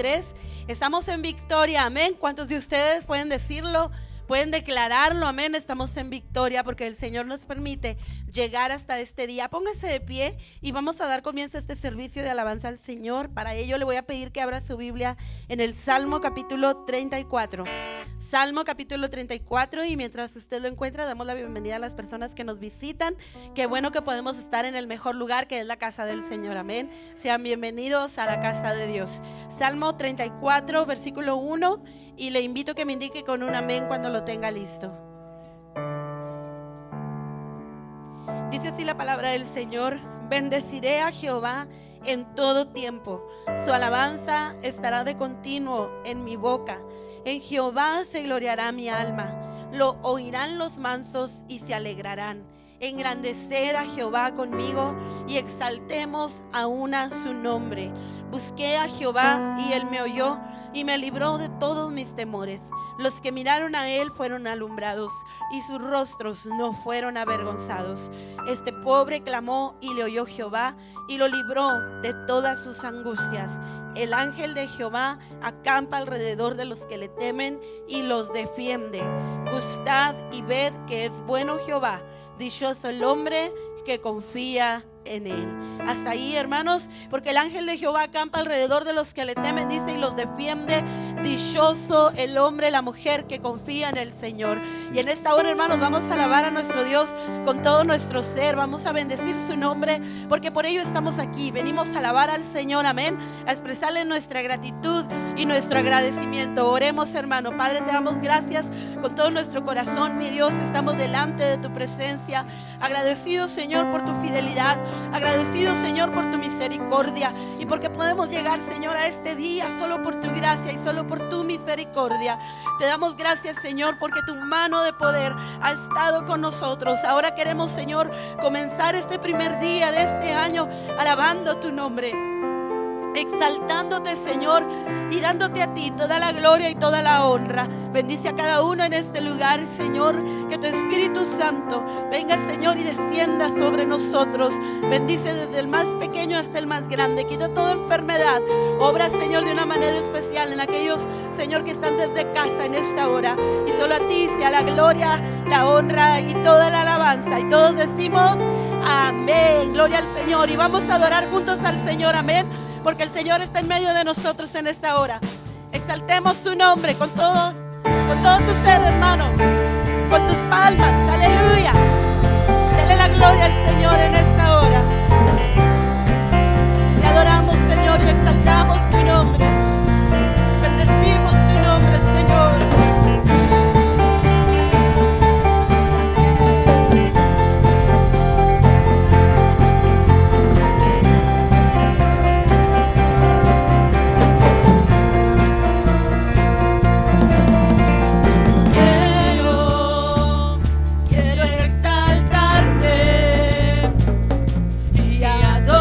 2023. Estamos en victoria, amén. ¿Cuántos de ustedes pueden decirlo? Pueden declararlo, amén. Estamos en victoria porque el Señor nos permite llegar hasta este día. Póngase de pie y vamos a dar comienzo a este servicio de alabanza al Señor. Para ello le voy a pedir que abra su Biblia en el Salmo capítulo 34. Salmo capítulo 34, y mientras usted lo encuentra, damos la bienvenida a las personas que nos visitan. Qué bueno que podemos estar en el mejor lugar, que es la casa del Señor, amén. Sean bienvenidos a la casa de Dios. Salmo 34, versículo 1, y le invito a que me indique con un amén cuando lo tenga listo. Dice así la palabra del Señor: bendeciré a Jehová en todo tiempo, su alabanza estará de continuo en mi boca. En Jehová se gloriará mi alma, lo oirán los mansos y se alegrarán. Engrandeced a Jehová conmigo y exaltemos aún a su nombre. Busqué a Jehová y él me oyó y me libró de todos mis temores. Los que miraron a él fueron alumbrados y sus rostros no fueron avergonzados. Este pobre clamó y le oyó Jehová y lo libró de todas sus angustias. El ángel de Jehová acampa alrededor de los que le temen y los defiende. Gustad y ved que es bueno Jehová. Dichoso el hombre que confía en él. Hasta ahí, hermanos, porque el ángel de Jehová acampa alrededor de los que le temen, dice, y los defiende. Dichoso el hombre, la mujer que confía en el Señor. Y en esta hora, hermanos, vamos a alabar a nuestro Dios con todo nuestro ser. Vamos a bendecir su nombre, porque por ello estamos aquí. Venimos a alabar al Señor, amén, a expresarle nuestra gratitud y nuestro agradecimiento. Oremos, hermano. Padre, te damos gracias con todo nuestro corazón, mi Dios. Estamos delante de tu presencia, agradecidos, Señor, por tu fidelidad, agradecidos, Señor, por tu misericordia, y porque podemos llegar, Señor, a este día solo por tu gracia y solo por tu misericordia. Te damos gracias, Señor, porque tu mano de poder ha estado con nosotros. Ahora queremos, Señor, comenzar este primer día de este año alabando tu nombre, exaltándote, Señor, y dándote a ti toda la gloria y toda la honra. Bendice a cada uno en este lugar, Señor, que tu Espíritu Santo venga, Señor, y descienda sobre nosotros. Bendice desde el más pequeño hasta el más grande. Quita toda enfermedad. Obra, Señor, de una manera especial en aquellos, Señor, que están desde casa en esta hora. Y solo a ti sea la gloria, la honra y toda la alabanza. Y todos decimos amén. Gloria al Señor. Y vamos a adorar juntos al Señor, amén, porque el Señor está en medio de nosotros en esta hora. Exaltemos su nombre con todo tu ser, hermano, con tus palmas. Aleluya. Dale la gloria al Señor en esta hora. Te adoramos, Señor, y exaltamos tu nombre. Bendecimos tu nombre, Señor. Quiero exaltarte y adorar.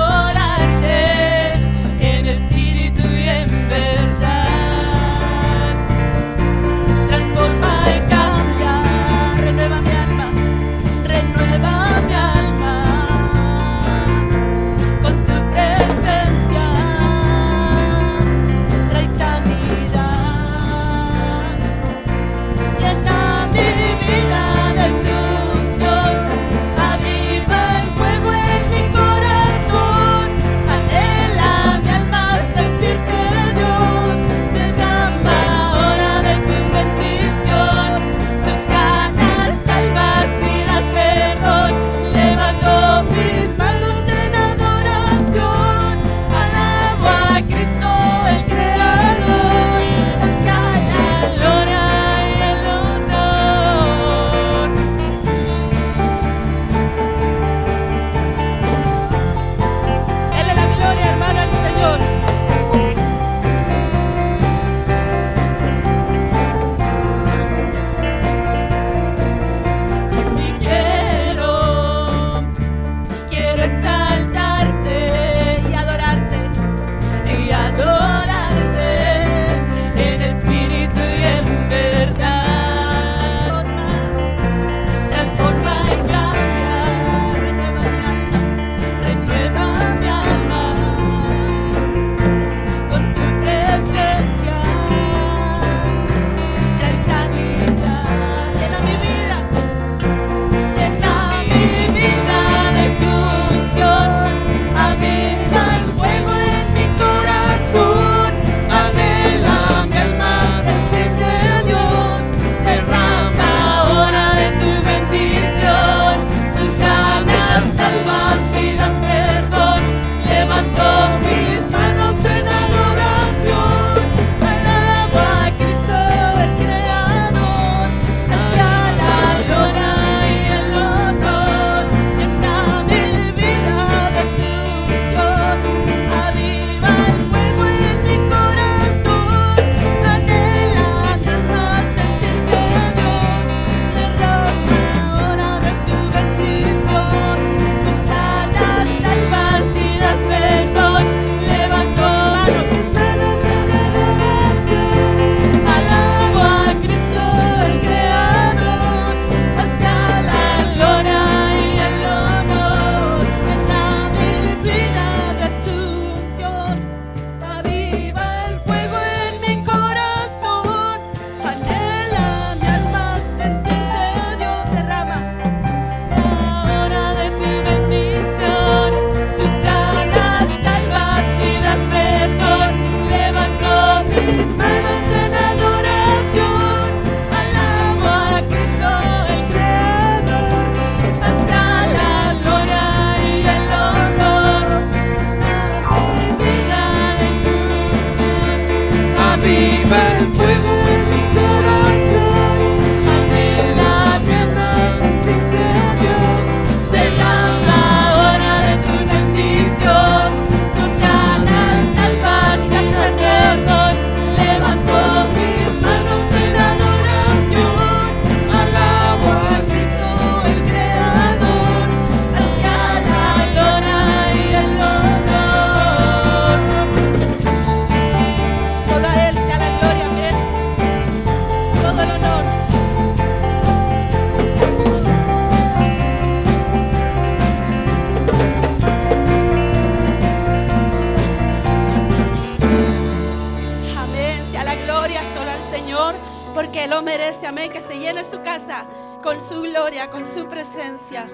gloria solo al Señor, porque Él lo merece. Amén. Que se llene su casa con su gloria, con su presencia.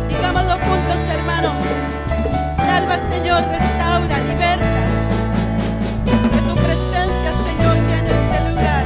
Digámoslo juntos, hermanos. Salva, Señor, restaura, liberta. Que tu presencia, Señor, llene este lugar.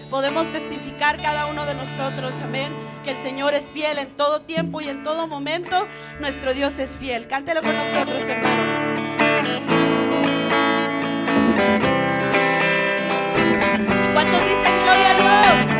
Podemos testificar cada uno de nosotros, amén, que el Señor es fiel en todo tiempo y en todo momento. Nuestro Dios es fiel. Cántelo con nosotros, hermano. ¿Cuántos dicen gloria a Dios?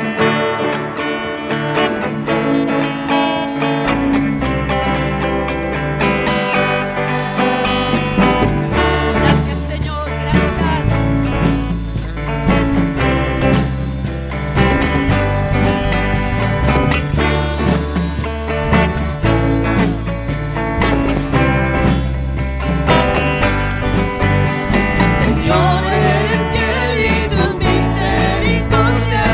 Señor, eres fiel y tu misericordia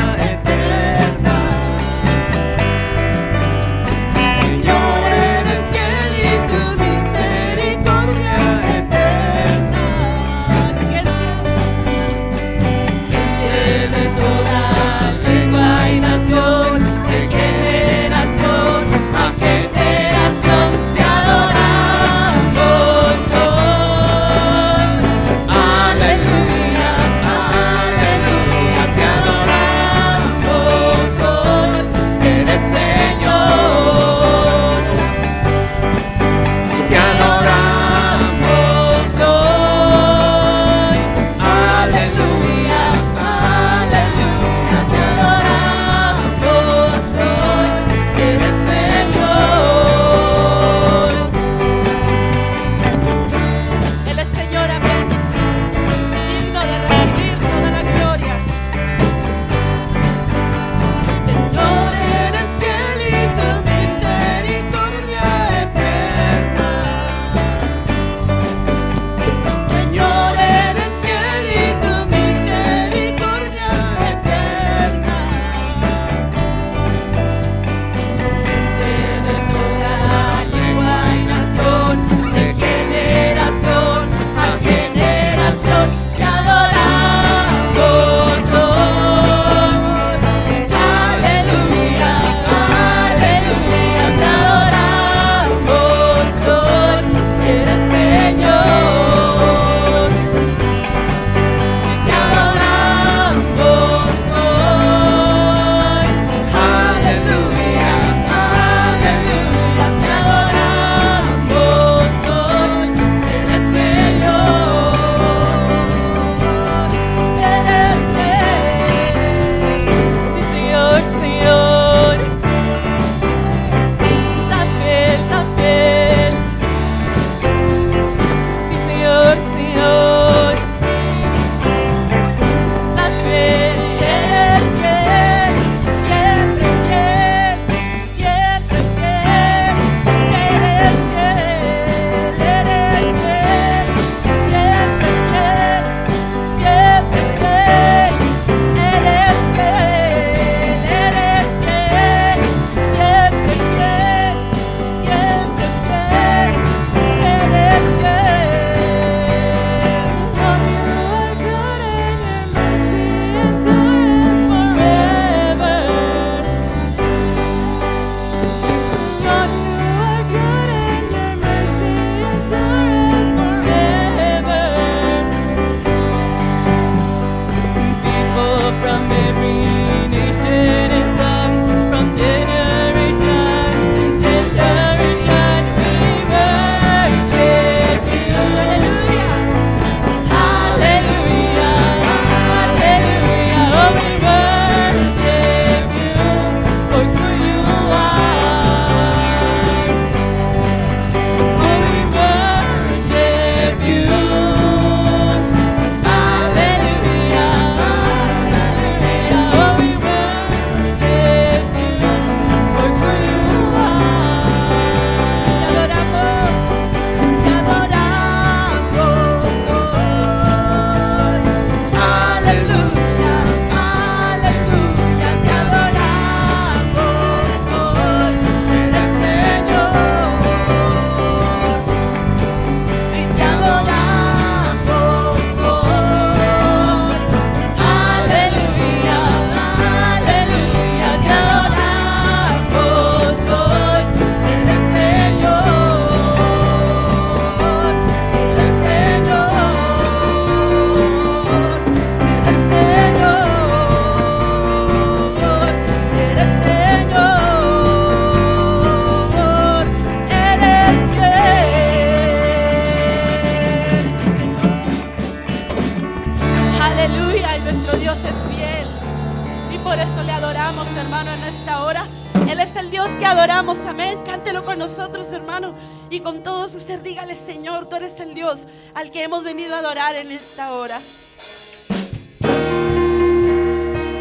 adoramos, amén. Cántelo con nosotros, hermano. Y con todo su ser, dígale: Señor, tú eres el Dios al que hemos venido a adorar en esta hora.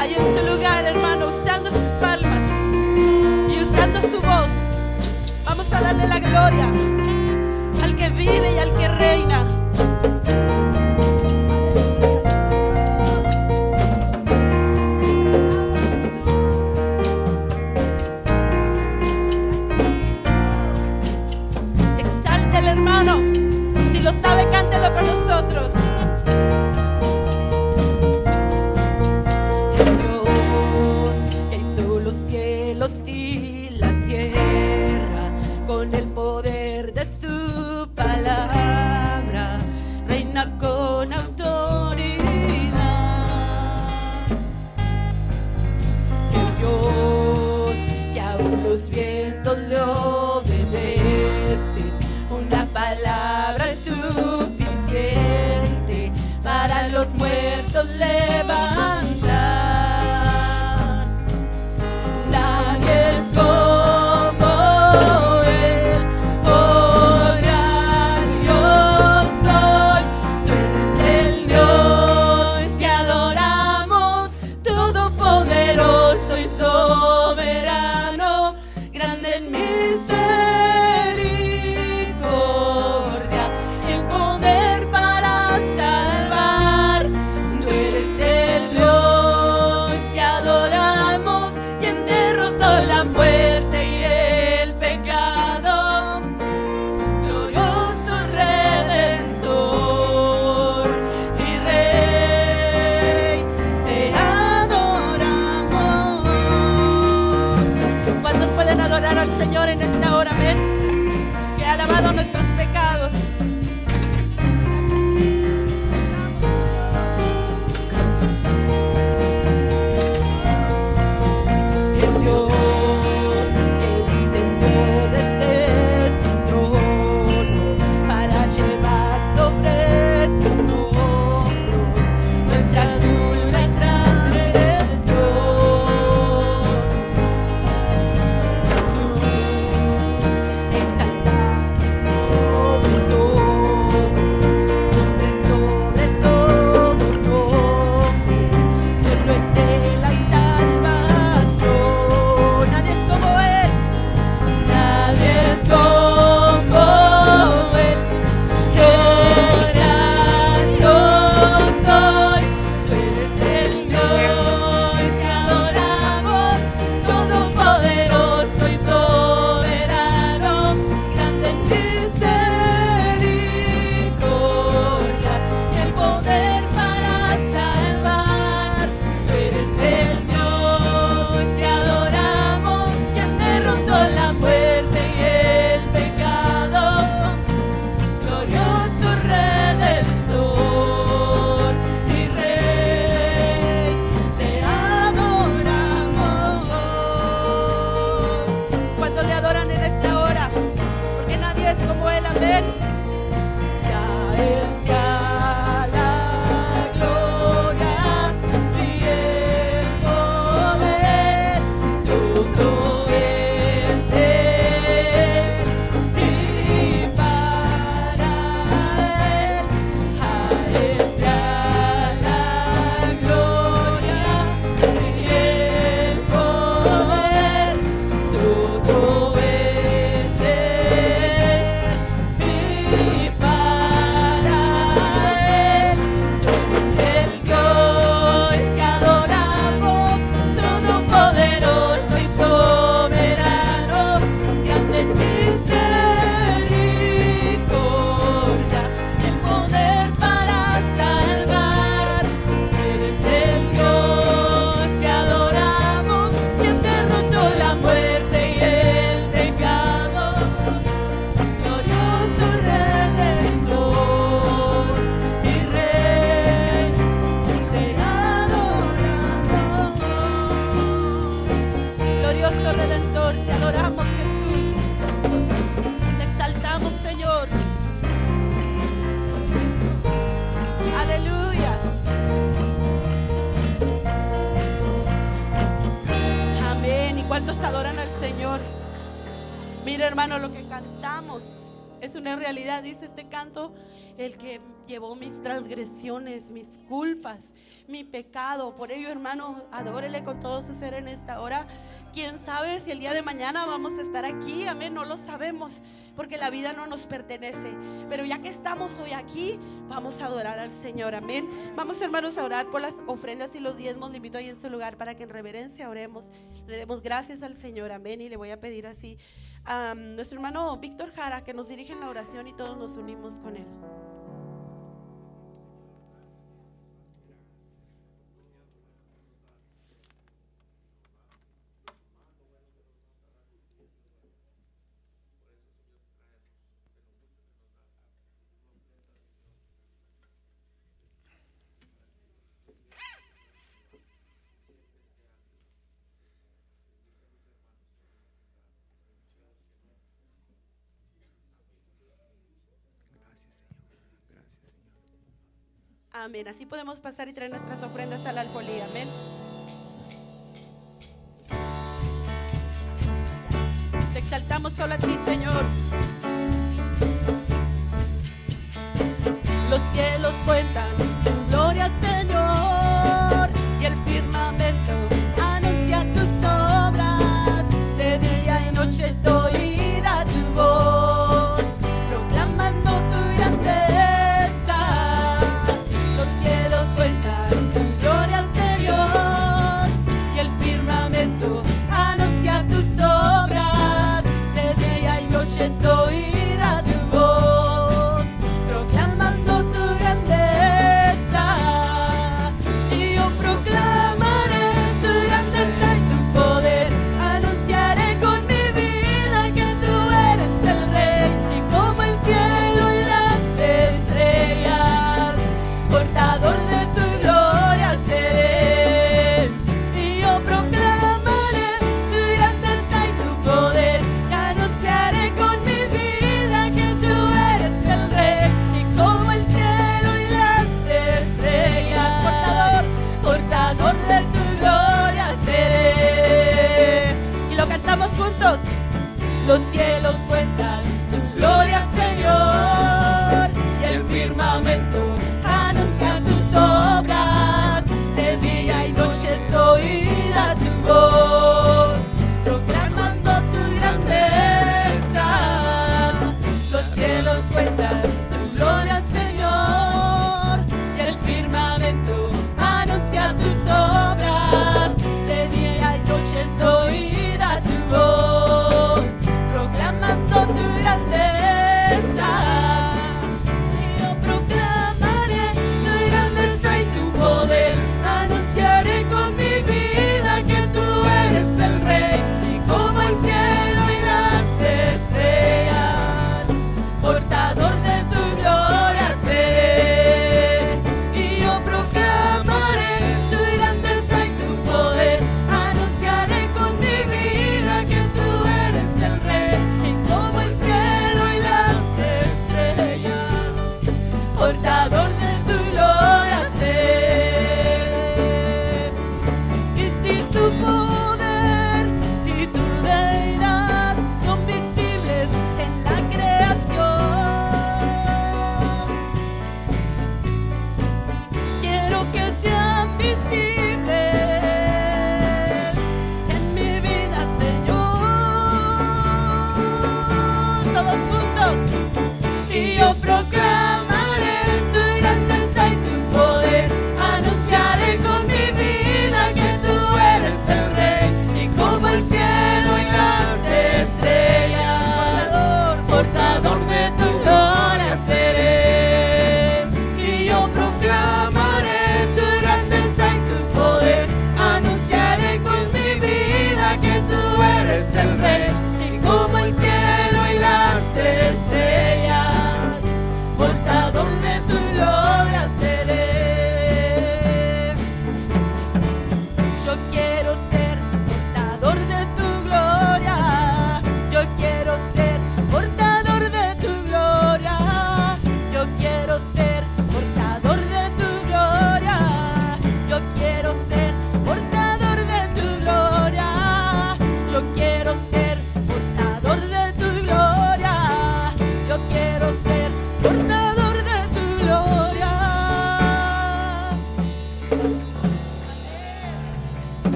Ahí en su lugar, hermano, usando sus palmas y usando su voz, vamos a darle la gloria al que vive y al que reina. Exáltele, hermano. Si lo sabe, cántelo con nosotros. El Dios que hizo los cielos y la tierra con el poder de su palabra, reina con autoridad. El Dios que aún los vientos le obedecen, una palabra es suficiente para los muertos levantar. Nadie es como Él, oh gran Dios soy. Tú eres el Dios que adoramos, todopoderoso y soberano, grande en misericordia, el poder para salvar. Tú eres el Dios que adoramos, quien derrotó la muerte y el pecado, glorioso Redentor y Rey, te adoramos. ¿Cuántos pueden adorar al Señor en esta hora? Amén. Que ha lavado nuestros pecados. El Dios que descendió desde su trono para llevar sobre sus hombros nuestra dura transgresión. Exaltado por todo. Mira, hermano, lo que cantamos es una realidad. Dice este canto: el que llevó mis transgresiones, mis culpas, mi pecado. Por ello, hermano, adórele con todo su ser en esta hora. Quién sabe si el día de mañana vamos a estar aquí, amén, no lo sabemos, porque la vida no nos pertenece. Pero ya que estamos hoy aquí, vamos a adorar al Señor, amén. Vamos, hermanos, a orar por las ofrendas y los diezmos. Le invito ahí en su lugar para que en reverencia oremos, le demos gracias al Señor, amén. Y le voy a pedir así a nuestro hermano Víctor Jara que nos dirija en la oración y todos nos unimos con él. Amén. Así podemos pasar y traer nuestras ofrendas al alfolí. Amén. Te exaltamos solo a ti, Señor. Los cielos cuentan tu gloria, Señor, y el firmamento anuncia tus obras. De día y noche es oída tu voz, proclamando tu grandeza. Los cielos cuentan tu gloria, Señor, y el firmamento anuncia tus obras. De día y noche es oída tu voz, proclamando tu grandeza. Y yo proclamaré tu grandeza y tu poder. Anunciaré con mi vida que tú eres el Rey, y como el cielo y las estrellas, portador de tu gloria seré. Y yo proclamaré tu grandeza y tu poder. Y anunciaré con mi vida que tú eres el Rey, y como el cielo y las estrellas, portador de tu gloria seré. Y lo cantamos juntos. Los cielos cuentan tu gloria, Señor, y el firmamento anuncia tus obras. De día y noche es oída tu voz, proclamando tu grandeza. Los cielos cuentan tu gloria, Señor, y el firmamento anuncia tus obras. De día y noche es oída tu voz, proclamando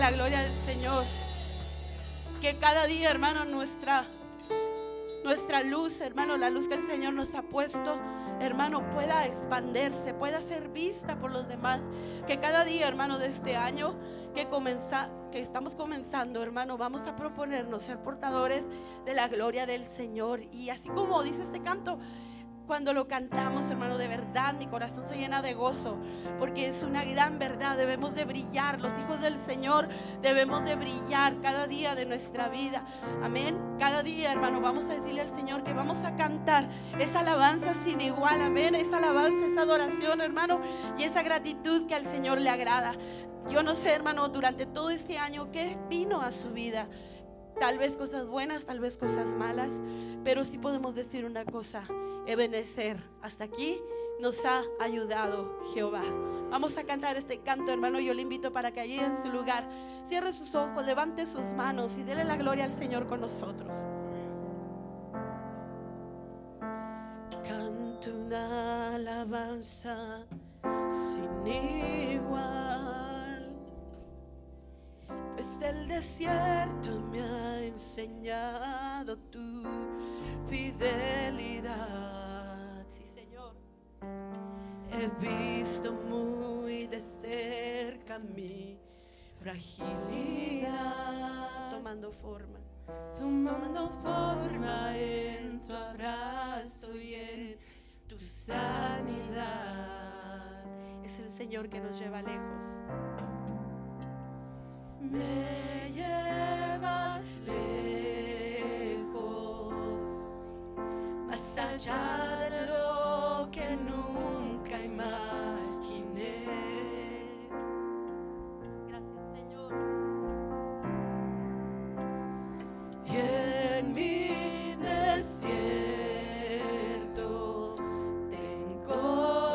la gloria del Señor. Que cada día, hermano, nuestra luz, hermano, la luz que el Señor nos ha puesto, hermano, pueda expandirse, pueda ser vista por los demás. Que cada día, hermano, de este año que estamos comenzando, hermano, vamos a proponernos ser portadores de la gloria del Señor. Y así como dice este canto, cuando lo cantamos, hermano, de verdad mi corazón se llena de gozo, porque es una gran verdad. Debemos de brillar, los hijos del Señor debemos de brillar cada día de nuestra vida. Amén. Cada día, hermano, vamos a decirle al Señor que vamos a cantar esa alabanza sin igual. Amén. Esa alabanza, esa adoración, hermano, y esa gratitud que al Señor le agrada. Yo no sé, hermano, durante todo este año qué vino a su vida. Tal vez cosas buenas, tal vez cosas malas, pero sí podemos decir una cosa: Ebenezer, hasta aquí nos ha ayudado Jehová. Vamos a cantar este canto, hermano. Yo le invito para que allí en su lugar cierre sus ojos, levante sus manos y dele la gloria al Señor con nosotros. Canto una alabanza sin igual, pues el desierto me ha enseñado tu fidelidad. Sí, Señor. He visto muy de cerca mi fragilidad tomando forma en tu abrazo y en tu sanidad. Es el Señor que nos lleva lejos. Me llevas lejos, más allá de lo que nunca imaginé. Gracias, Señor. Y en mi desierto te encontré.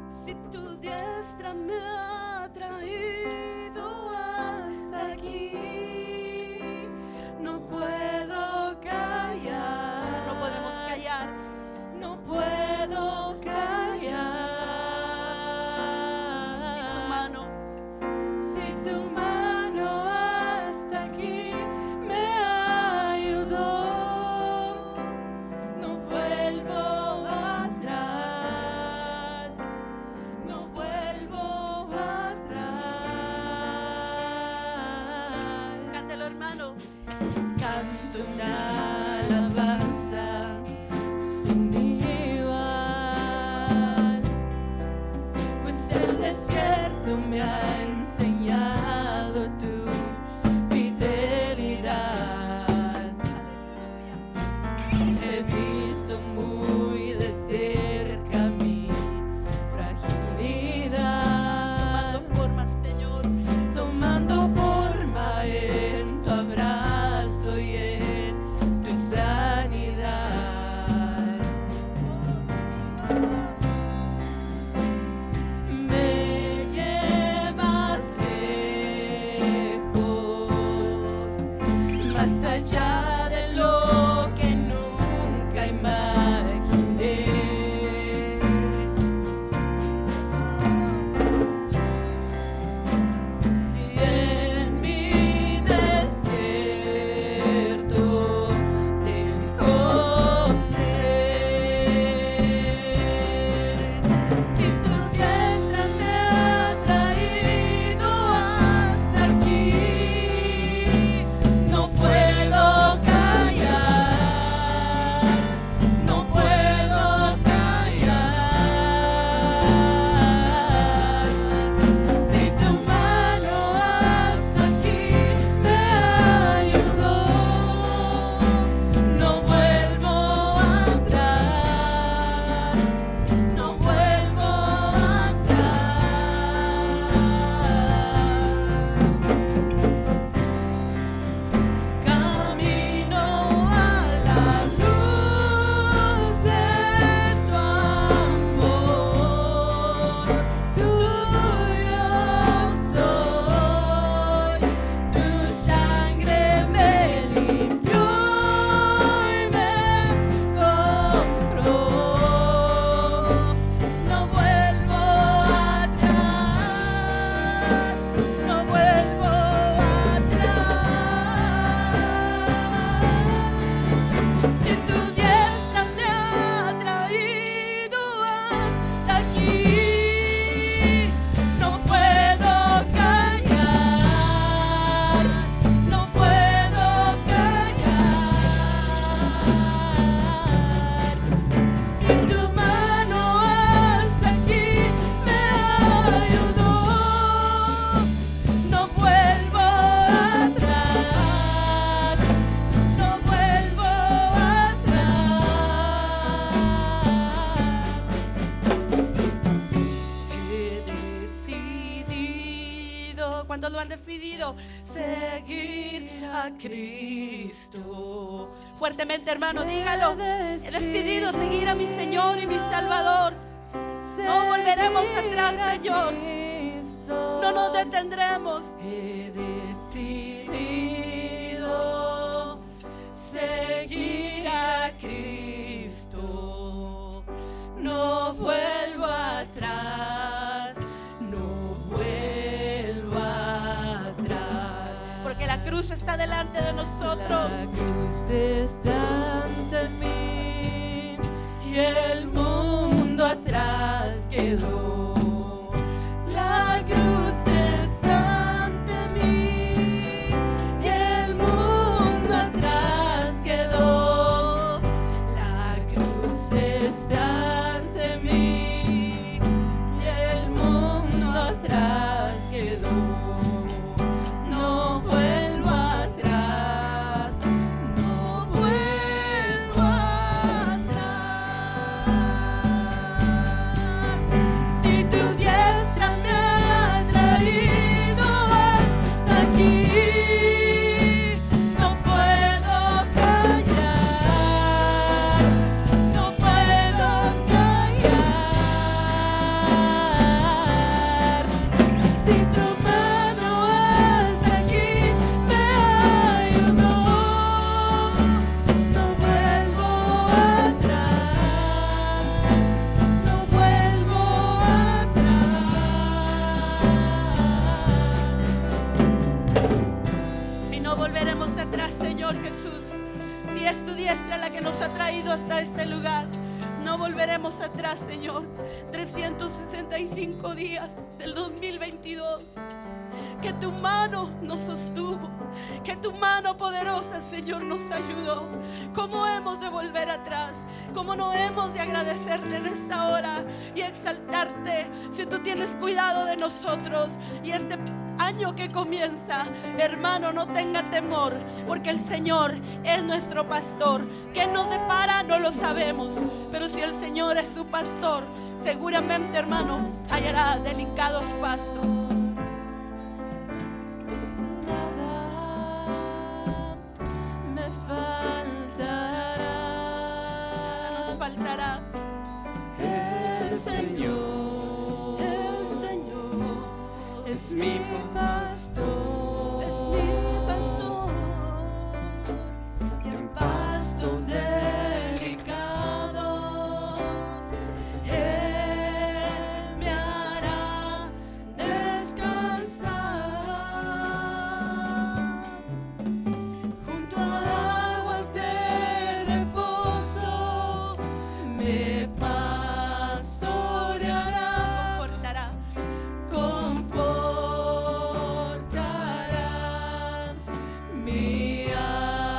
Si tu diestra me ha traído hasta aquí, no puedo callar. No podemos callar. No puedo callar. Si tu mano hasta aquí me ayudó, no vuelvo atrás. No vuelvo atrás. Cántalo, hermano. Canto una alabanza sin igual, pues el desierto me ha enseñado tu fidelidad. He visto muy de cerca mi fragilidad, tomando forma, Señor, tomando forma en tu abrazo y en ¿Cuántos lo han decidido? Seguir a Cristo. Fuertemente, hermano, dígalo. He decidido seguir a mi Señor y mi Salvador. No volveremos atrás, Señor. No nos detendremos. He decidido seguir a Cristo. No vuelvo atrás. No vuelvo atrás. Porque la cruz está delante de nosotros. La cruz está ante mí y el mundo atrás quedó. La cruz está ante mí y el mundo atrás quedó. La cruz está ante mí y el mundo atrás quedó. No vuelvo atrás, no vuelvo atrás. Si tu diestra me ha traído hasta aquí, no puedo callar, no puedo callar. Si tu mano hasta aquí me ayudó, no vuelvo atrás, no vuelvo atrás. Y no volveremos atrás, Señor Jesús. Si es tu diestra la que nos ha traído hasta este lugar, no volveremos atrás, Señor. 365 días del 2022. Que tu mano nos sostuvo, que tu mano poderosa, Señor, nos ayudó. ¿Cómo hemos de volver atrás? ¿Cómo no hemos de agradecerte en esta hora y exaltarte si tú tienes cuidado de nosotros? Y este año que comienza, hermano, no tenga temor, porque el Señor es nuestro pastor. ¿Qué nos depara? No lo sabemos, pero si el Señor es su pastor, seguramente, hermano, hallará delicados pastos. Faltará. El Señor es mi pastor, es mi pastor, y en pastos delicados Él me hará descansar junto a aguas de reposo. Me pastoreará, confortará mi alma,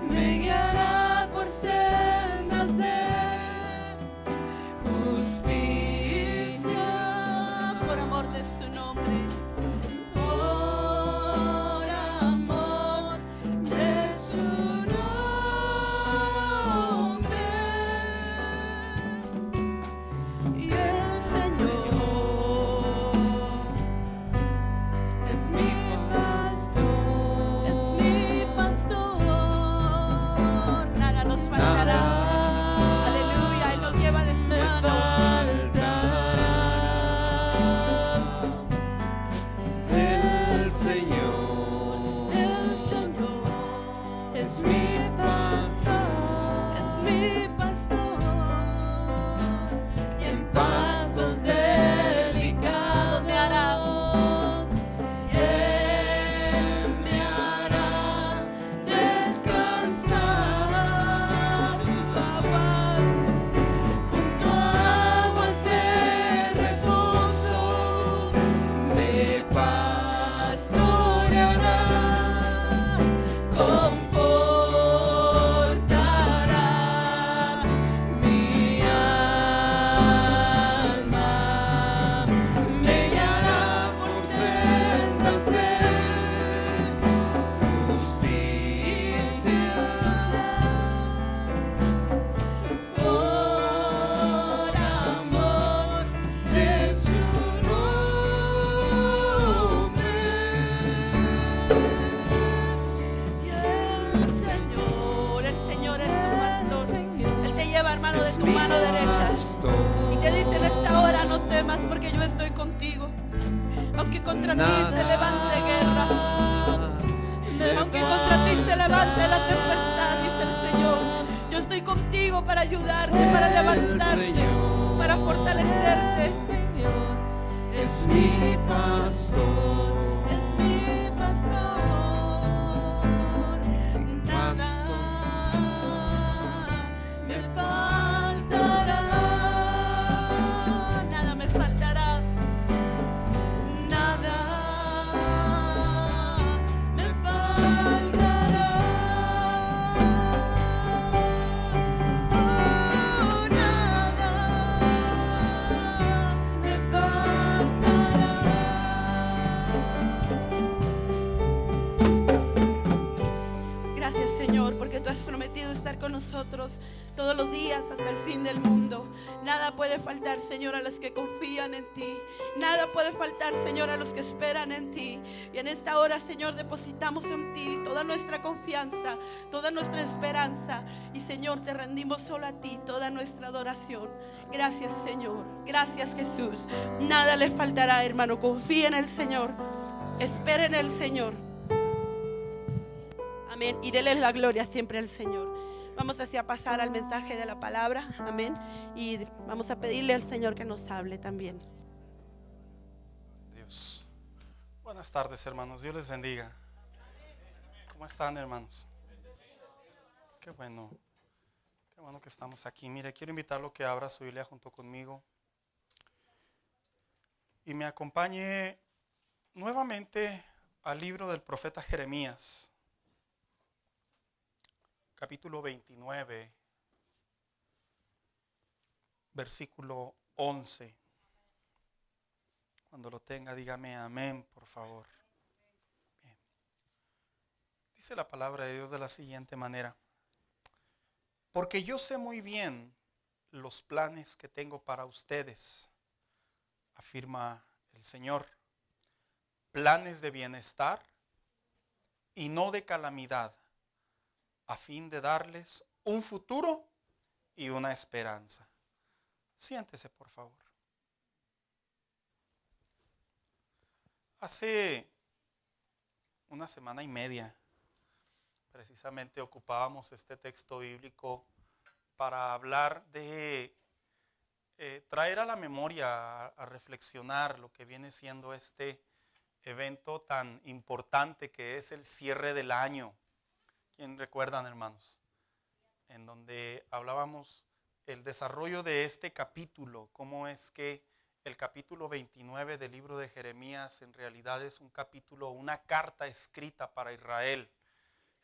me guiará por sendas de justicia, por amor de su nombre. Por amor de su nombre. Y el Señor es mi pastor, nada nos faltará. Aleluya, Él nos lleva de su mano. Aunque contra ti se levante guerra, aunque contra ti se levante la tempestad, dice el Señor, yo estoy contigo para ayudarte, para levantarte, para fortalecerte. Es mi pastor, es mi pastor, nada me faltará, nada me faltará, nada me faltará, oh, nada me faltará. Gracias, Señor, porque tú has prometido estar con nosotros todos los días hasta el fin del mundo. Nada puede faltar, Señor, a los que confían en ti. Nada puede faltar, Señor, a los que esperan en ti. Y en esta hora, Señor, depositamos en ti toda nuestra confianza, toda nuestra esperanza. Y, Señor, te rendimos solo a ti toda nuestra adoración. Gracias, Señor. Gracias, Jesús. Nada les faltará, hermano. Confía en el Señor. Espera en el Señor. Amén. Y dele la gloria siempre al Señor. Vamos a pasar al mensaje de la palabra. Amén. Y vamos a pedirle al Señor que nos hable también. Dios. Buenas tardes, hermanos. Dios les bendiga. ¿Cómo están, hermanos? Qué bueno. Qué bueno que estamos aquí. Mire, quiero invitarlo a que abra su Biblia junto conmigo y me acompañe nuevamente al libro del profeta Jeremías. Capítulo 29, versículo 11. Cuando lo tenga, dígame amén, por favor. Bien. Dice la palabra de Dios de la siguiente manera: porque yo sé muy bien los planes que tengo para ustedes, afirma el Señor, planes de bienestar y no de calamidad, a fin de darles un futuro y una esperanza. Siéntese, por favor. Hace una semana y media, precisamente ocupábamos este texto bíblico para hablar de traer a la memoria, a reflexionar lo que viene siendo este evento tan importante que es el cierre del año. ¿Quién recuerdan, hermanos? En donde hablábamos el desarrollo de este capítulo, cómo es que el capítulo 29 del libro de Jeremías en realidad es un capítulo, una carta escrita para Israel.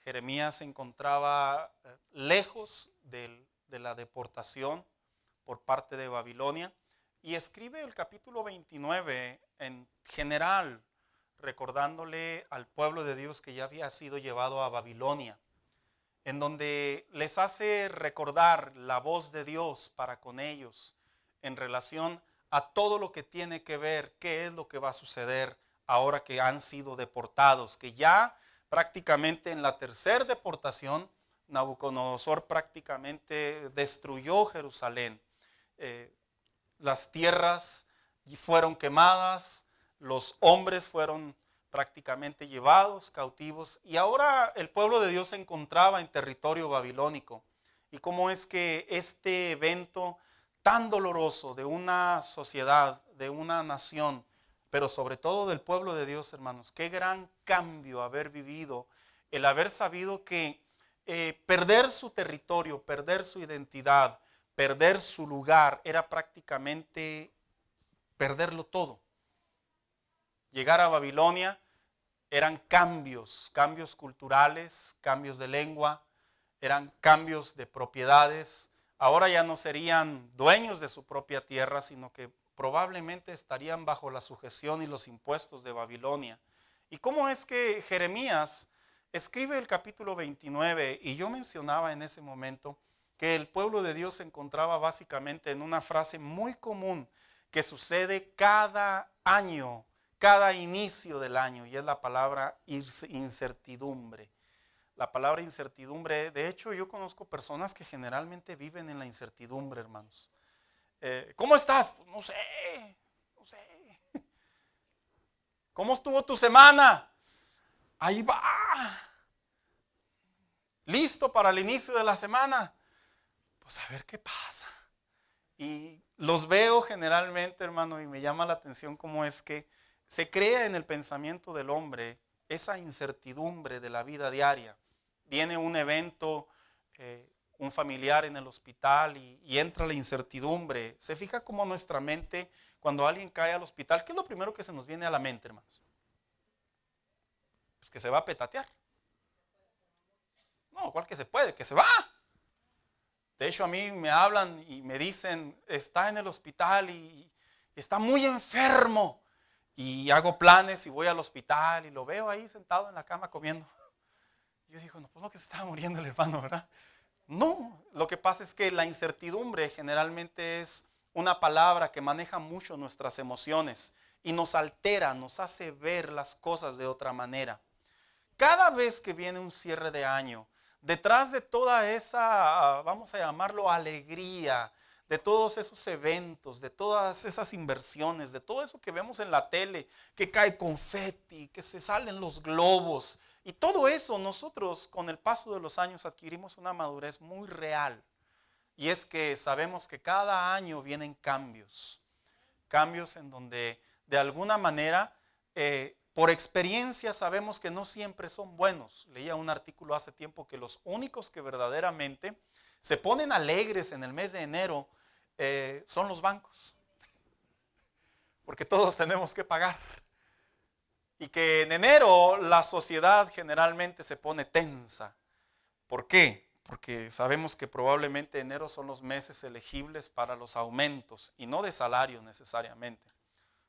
Jeremías se encontraba lejos de la deportación por parte de Babilonia y escribe el capítulo 29 en general, recordándole al pueblo de Dios que ya había sido llevado a Babilonia, en donde les hace recordar la voz de Dios para con ellos en relación a todo lo que tiene que ver, qué es lo que va a suceder ahora que han sido deportados, que ya prácticamente en la tercera deportación Nabucodonosor prácticamente destruyó Jerusalén. Las tierras fueron quemadas, los hombres fueron prácticamente llevados cautivos y ahora el pueblo de Dios se encontraba en territorio babilónico. Y cómo es que este evento tan doloroso de una sociedad, de una nación, pero sobre todo del pueblo de Dios, hermanos, qué gran cambio haber vivido, el haber sabido que perder su territorio, perder su identidad, perder su lugar, era prácticamente perderlo todo. Llegar a Babilonia eran cambios culturales, cambios de lengua, eran cambios de propiedades. Ahora ya no serían dueños de su propia tierra, sino que probablemente estarían bajo la sujeción y los impuestos de Babilonia. ¿Y cómo es que Jeremías escribe el capítulo 29? Y yo mencionaba en ese momento que el pueblo de Dios se encontraba básicamente en una frase muy común que sucede cada año, cada inicio del año, y es la palabra incertidumbre. La palabra incertidumbre, de hecho yo conozco personas que generalmente viven en la incertidumbre, hermanos. ¿Cómo estás? Pues no sé. ¿Cómo estuvo tu semana? Ahí va. Listo para el inicio de la semana. Pues a ver qué pasa. Y los veo generalmente, hermano, y me llama la atención cómo es que se crea en el pensamiento del hombre esa incertidumbre de la vida diaria. Viene un evento, un familiar en el hospital y entra la incertidumbre. Se fija cómo nuestra mente, cuando alguien cae al hospital, ¿qué es lo primero que se nos viene a la mente, hermanos? Pues que se va a petatear. No, ¿cuál que se puede? Que se va. De hecho, a mí me hablan y me dicen, está en el hospital y está muy enfermo. Y hago planes y voy al hospital y lo veo ahí sentado en la cama comiendo. Yo digo, no, pues no que se estaba muriendo el hermano, ¿verdad? No, lo que pasa es que la incertidumbre generalmente es una palabra que maneja mucho nuestras emociones y nos altera, nos hace ver las cosas de otra manera. Cada vez que viene un cierre de año, detrás de toda esa, vamos a llamarlo alegría, de todos esos eventos, de todas esas inversiones, de todo eso que vemos en la tele, que cae confeti, que se salen los globos, y todo eso nosotros con el paso de los años adquirimos una madurez muy real. Y es que sabemos que cada año vienen cambios en donde de alguna manera, por experiencia sabemos que no siempre son buenos. Leía un artículo hace tiempo que los únicos que verdaderamente se ponen alegres en el mes de enero son los bancos. Porque todos tenemos que pagar. Y que en enero la sociedad generalmente se pone tensa. ¿Por qué? Porque sabemos que probablemente enero son los meses elegibles para los aumentos y no de salario necesariamente.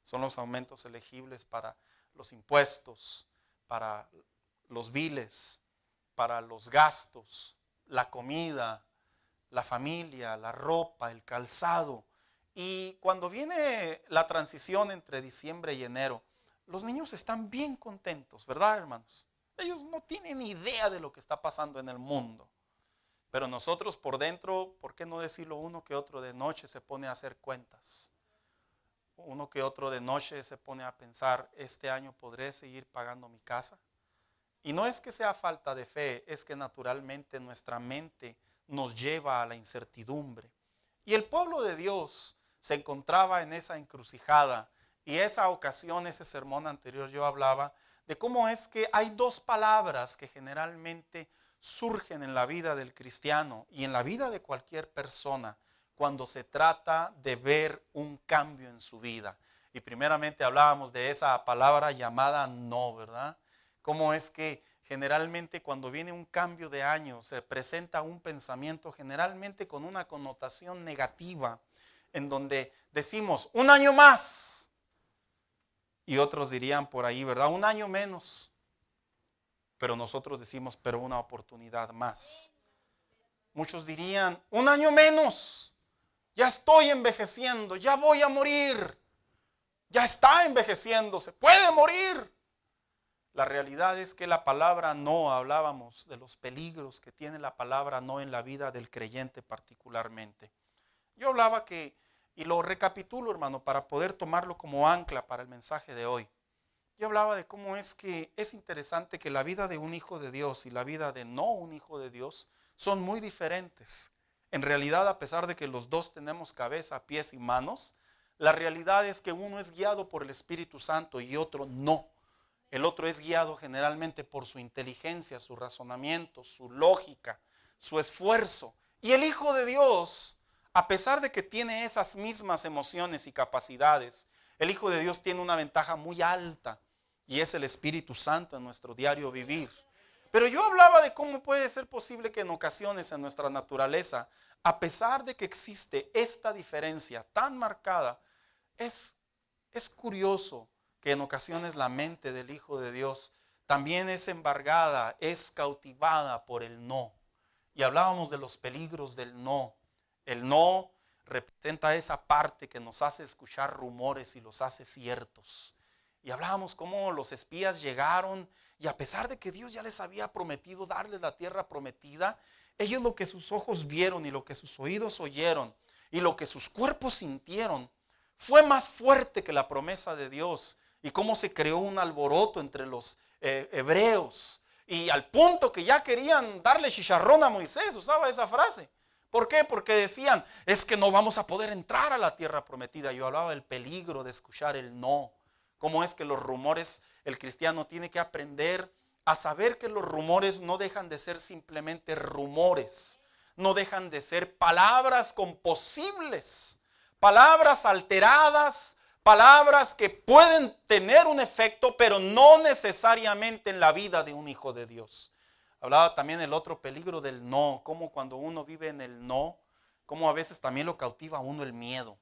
Son los aumentos elegibles para los impuestos, para los biles, para los gastos, la comida, la familia, la ropa, el calzado. Y cuando viene la transición entre diciembre y enero, los niños están bien contentos, ¿verdad, hermanos? Ellos no tienen idea de lo que está pasando en el mundo. Pero nosotros por dentro, ¿por qué no decirlo? Uno que otro de noche se pone a hacer cuentas. Uno que otro de noche se pone a pensar, ¿este año podré seguir pagando mi casa? Y no es que sea falta de fe, es que naturalmente nuestra mente nos lleva a la incertidumbre. Y el pueblo de Dios se encontraba en esa encrucijada. Y esa ocasión, ese sermón anterior, yo hablaba de cómo es que hay dos palabras que generalmente surgen en la vida del cristiano y en la vida de cualquier persona cuando se trata de ver un cambio en su vida. Y primeramente hablábamos de esa palabra llamada no, ¿verdad? Cómo es que generalmente cuando viene un cambio de año se presenta un pensamiento generalmente con una connotación negativa, en donde decimos, un año más. Y otros dirían por ahí, ¿verdad? Un año menos. Pero nosotros decimos, pero una oportunidad más. Muchos dirían, un año menos. Ya estoy envejeciendo, ya voy a morir. Ya está envejeciendo, se puede morir. La realidad es que la palabra no, hablábamos de los peligros que tiene la palabra no en la vida del creyente particularmente. Yo hablaba que, y lo recapitulo, hermano, para poder tomarlo como ancla para el mensaje de hoy. Yo hablaba de cómo es que es interesante que la vida de un hijo de Dios y la vida de no un hijo de Dios son muy diferentes. En realidad, a pesar de que los dos tenemos cabeza, pies y manos, la realidad es que uno es guiado por el Espíritu Santo y otro no. El otro es guiado generalmente por su inteligencia, su razonamiento, su lógica, su esfuerzo. Y el Hijo de Dios, a pesar de que tiene esas mismas emociones y capacidades, el Hijo de Dios tiene una ventaja muy alta y es el Espíritu Santo en nuestro diario vivir. Pero yo hablaba de cómo puede ser posible que en ocasiones en nuestra naturaleza, a pesar de que existe esta diferencia tan marcada, es curioso que en ocasiones la mente del Hijo de Dios también es embargada, es cautivada por el no. Y hablábamos de los peligros del no. El no representa esa parte que nos hace escuchar rumores y los hace ciertos. Y hablábamos cómo los espías llegaron y a pesar de que Dios ya les había prometido darles la tierra prometida, ellos lo que sus ojos vieron y lo que sus oídos oyeron y lo que sus cuerpos sintieron fue más fuerte que la promesa de Dios. y cómo se creó un alboroto entre los hebreos. Y al punto que ya querían darle chicharrón a Moisés, usaba esa frase. ¿Por qué? Porque decían, es que no vamos a poder entrar a la tierra prometida. Yo hablaba del peligro de escuchar el no. Cómo es que los rumores, el cristiano tiene que aprender a saber que los rumores no dejan de ser simplemente rumores. No dejan de ser palabras composibles, palabras alteradas, palabras que pueden tener un efecto, pero no necesariamente en la vida de un hijo de Dios. Hablaba también el otro peligro del no, como cuando uno vive en el no, como a veces también lo cautiva a uno el miedo.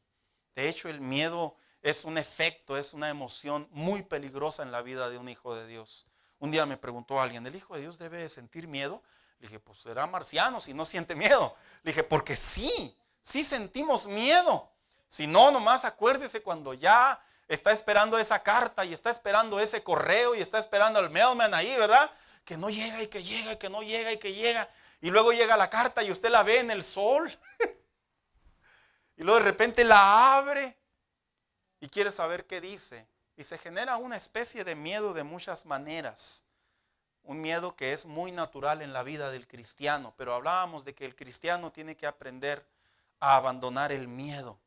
De hecho, el miedo es un efecto, es una emoción muy peligrosa en la vida de un hijo de Dios. Un día me preguntó alguien, ¿el hijo de Dios debe sentir miedo? Le dije, pues será marciano si no siente miedo. Le dije, porque sí sentimos miedo. Si no, nomás acuérdese cuando ya está esperando esa carta y está esperando ese correo y está esperando al mailman ahí, ¿verdad? Que no llega y que llega y que no llega y que llega. Y luego llega la carta y usted la ve en el sol. Y luego de repente la abre y quiere saber qué dice. Y se genera una especie de miedo de muchas maneras. Un miedo que es muy natural en la vida del cristiano. Pero hablábamos de que el cristiano tiene que aprender a abandonar el miedo.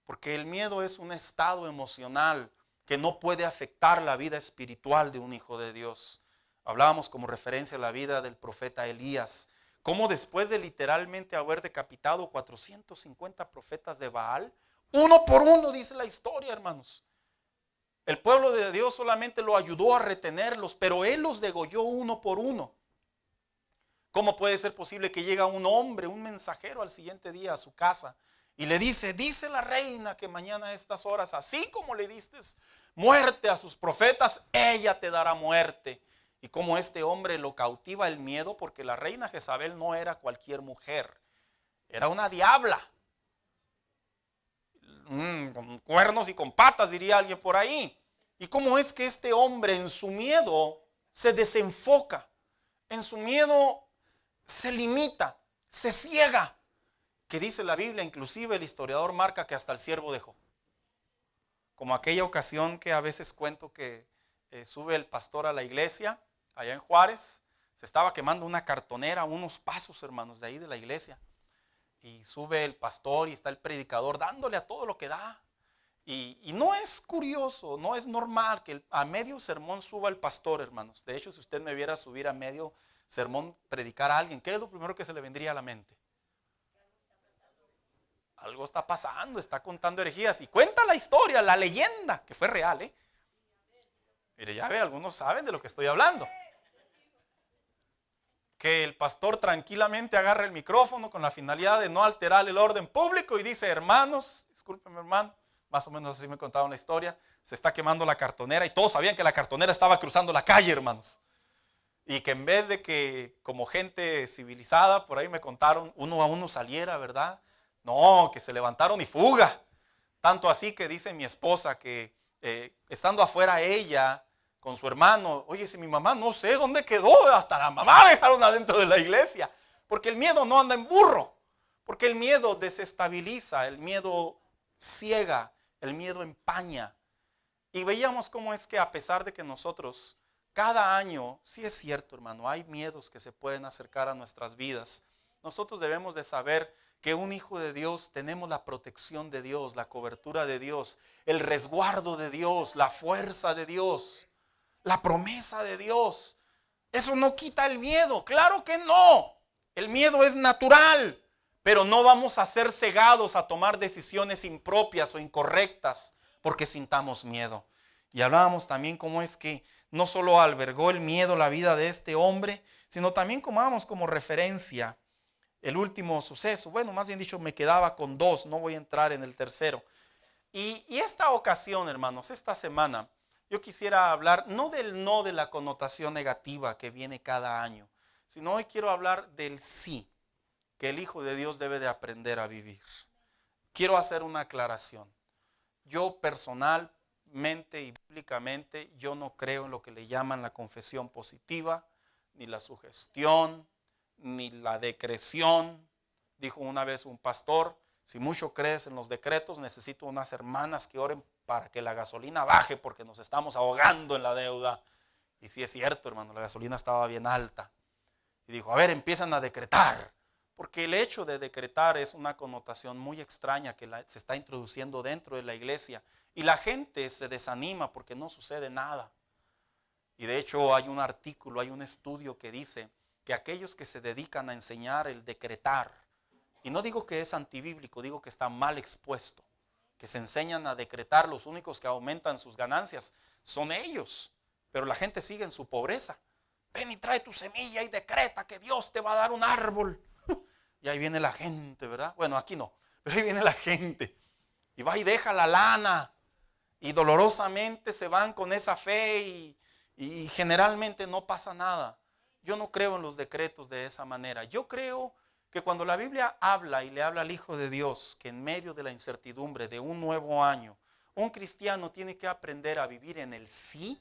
Porque el miedo es un estado emocional que no puede afectar la vida espiritual de un hijo de Dios. Hablábamos como referencia a la vida del profeta Elías. Cómo después de literalmente haber decapitado 450 profetas de Baal, uno por uno dice la historia, hermanos. El pueblo de Dios solamente lo ayudó a retenerlos, pero Él los degolló uno por uno. ¿Cómo puede ser posible que llegue un hombre, un mensajero al siguiente día a su casa y le dice la reina que mañana a estas horas, así como le diste muerte a sus profetas, ella te dará muerte? Y cómo este hombre lo cautiva el miedo, porque la reina Jezabel no era cualquier mujer, era una diabla. Con cuernos y con patas, diría alguien por ahí. Y cómo es que este hombre en su miedo se desenfoca, en su miedo se limita, se ciega, que dice la Biblia, inclusive el historiador marca que hasta el siervo dejó. Como aquella ocasión que a veces cuento que sube el pastor a la iglesia, allá en Juárez, se estaba quemando una cartonera, unos pasos, hermanos, de ahí de la iglesia. Y sube el pastor y está el predicador dándole a todo lo que da. Y no es curioso, no es normal que a medio sermón suba el pastor, hermanos. De hecho, si usted me viera subir a medio sermón predicar a alguien, ¿qué es lo primero que se le vendría a la mente? Algo está pasando, está contando herejías. Y cuenta la historia, la leyenda, que fue real, Mire, ya ve, algunos saben de lo que estoy hablando. Que el pastor tranquilamente agarra el micrófono con la finalidad de no alterar el orden público y dice, hermanos, discúlpenme hermano, más o menos así me contaron la historia, se está quemando la cartonera y todos sabían que la cartonera estaba cruzando la calle, hermanos. Y que en vez de que como gente civilizada, por ahí me contaron, uno a uno saliera, ¿verdad? No, que se levantaron y fuga. Tanto así que dice mi esposa que estando afuera ella con su hermano, oye, si mi mamá no sé dónde quedó, hasta la mamá dejaron adentro de la iglesia. Porque el miedo no anda en burro, porque el miedo desestabiliza, el miedo ciega, el miedo empaña. Y veíamos cómo es que a pesar de que nosotros cada año, sí es cierto hermano, hay miedos que se pueden acercar a nuestras vidas. Nosotros debemos de saber que un hijo de Dios tenemos la protección de Dios, la cobertura de Dios, el resguardo de Dios, la fuerza de Dios, la promesa de Dios. Eso no quita el miedo, claro que no. El miedo es natural, pero no vamos a ser cegados a tomar decisiones impropias o incorrectas porque sintamos miedo. Y hablábamos también cómo es que no solo albergó el miedo la vida de este hombre, sino también como referencia el último suceso. Bueno, más bien dicho, me quedaba con dos, no voy a entrar en el tercero. Y esta ocasión, hermanos, esta semana, yo quisiera hablar no de la connotación negativa que viene cada año, sino hoy quiero hablar del sí, que el Hijo de Dios debe de aprender a vivir. Quiero hacer una aclaración. Yo personalmente y bíblicamente, yo no creo en lo que le llaman la confesión positiva, ni la sugestión, ni la decreción. Dijo una vez un pastor Si mucho crees en los decretos, necesito unas hermanas que oren para que la gasolina baje porque nos estamos ahogando en la deuda. Y sí es cierto, hermano, la gasolina estaba bien alta. Y dijo, a ver, empiezan a decretar. Porque el hecho de decretar es una connotación muy extraña que se está introduciendo dentro de la iglesia. Y la gente se desanima porque no sucede nada. Y de hecho hay un artículo, hay un estudio que dice que aquellos que se dedican a enseñar el decretar, y no digo que es antibíblico, digo que está mal expuesto, que se enseñan a decretar, los únicos que aumentan sus ganancias son ellos, pero la gente sigue en su pobreza. Ven y trae tu semilla y decreta que Dios te va a dar un árbol. Y ahí viene la gente, ¿verdad? Bueno, aquí no, pero ahí viene la gente. Y va y deja la lana. Y dolorosamente se van con esa fe y generalmente no pasa nada. Yo no creo en los decretos de esa manera. Yo creo que cuando la Biblia habla y le habla al Hijo de Dios, que en medio de la incertidumbre de un nuevo año, un cristiano tiene que aprender a vivir en el sí.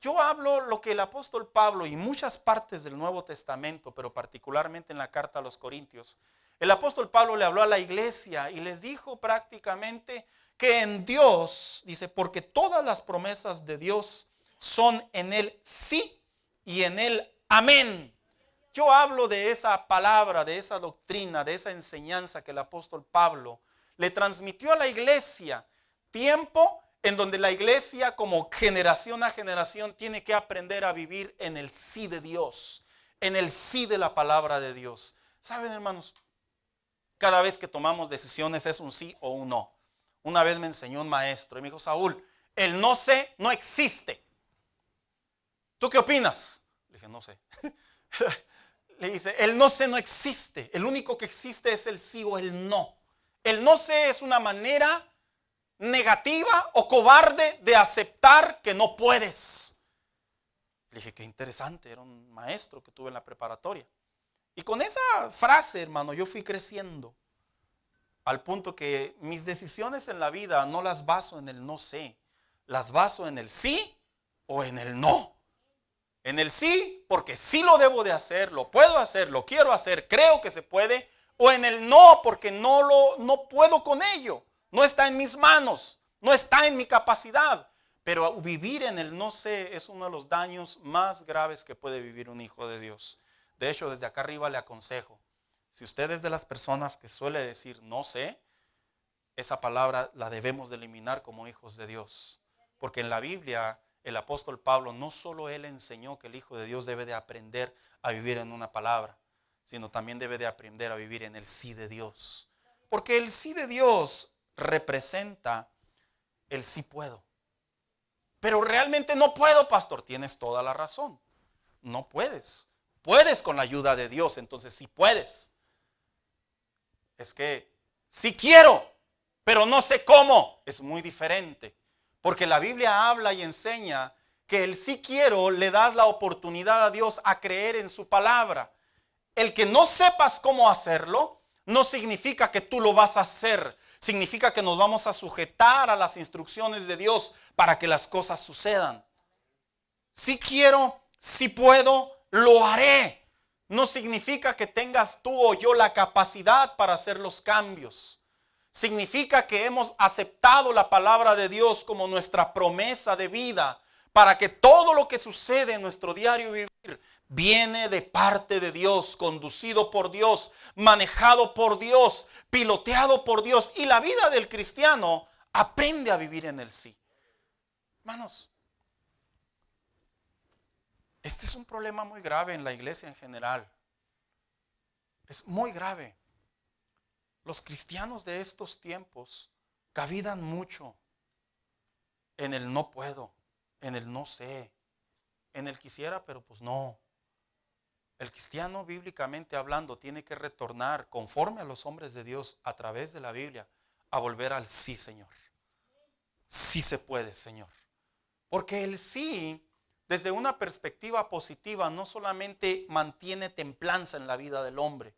Yo hablo lo que el apóstol Pablo y muchas partes del Nuevo Testamento, pero particularmente en la carta a los Corintios, el apóstol Pablo le habló a la iglesia y les dijo prácticamente que en Dios, dice, porque todas las promesas de Dios son en el sí y en el amén. Yo hablo de esa palabra, de esa doctrina, de esa enseñanza que el apóstol Pablo le transmitió a la iglesia. Tiempo en donde la iglesia como generación a generación tiene que aprender a vivir en el sí de Dios, en el sí de la palabra de Dios. ¿Saben, hermanos? Cada vez que tomamos decisiones es un sí o un no. Una vez me enseñó un maestro y me dijo, Saúl, el no sé no existe. ¿Tú qué opinas? Le dije, no sé. Le dice, el no sé no existe. El único que existe es el sí o el no. El no sé es una manera negativa o cobarde de aceptar que no puedes. Le dije, qué interesante, era un maestro que tuve en la preparatoria. Y con esa frase, hermano, yo fui creciendo al punto que mis decisiones en la vida no las baso en el no sé, las baso en el sí o en el no. En el sí, porque sí lo debo de hacer, lo puedo hacer, lo quiero hacer, creo que se puede. O en el no, porque no puedo con ello. No está en mis manos, no está en mi capacidad. Pero vivir en el no sé es uno de los daños más graves que puede vivir un hijo de Dios. De hecho, desde acá arriba le aconsejo, si usted es de las personas que suele decir no sé, esa palabra la debemos de eliminar como hijos de Dios. Porque en la Biblia el apóstol Pablo no solo él enseñó que el hijo de Dios debe de aprender a vivir en una palabra, sino también debe de aprender a vivir en el sí de Dios. Porque el sí de Dios representa el sí puedo. Pero realmente no puedo, pastor. Tienes toda la razón. No puedes. Puedes con la ayuda de Dios, entonces sí puedes. Es que sí quiero, pero no sé cómo. Es muy diferente. Porque la Biblia habla y enseña que el sí quiero le das la oportunidad a Dios a creer en su palabra. El que no sepas cómo hacerlo no significa que tú lo vas a hacer. Significa que nos vamos a sujetar a las instrucciones de Dios para que las cosas sucedan. Si quiero, si puedo, lo haré. No significa que tengas tú o yo la capacidad para hacer los cambios. Significa que hemos aceptado la palabra de Dios como nuestra promesa de vida para que todo lo que sucede en nuestro diario vivir viene de parte de Dios, conducido por Dios, manejado por Dios, piloteado por Dios. Y la vida del cristiano aprende a vivir en el sí. Hermanos, este es un problema muy grave en la iglesia en general. Es muy grave. Los cristianos de estos tiempos cavilan mucho en el no puedo, en el no sé, en el quisiera, pero pues no. El cristiano, bíblicamente hablando, tiene que retornar conforme a los hombres de Dios a través de la Biblia a volver al sí, Señor. Sí se puede, Señor. Porque el sí, desde una perspectiva positiva, no solamente mantiene templanza en la vida del hombre,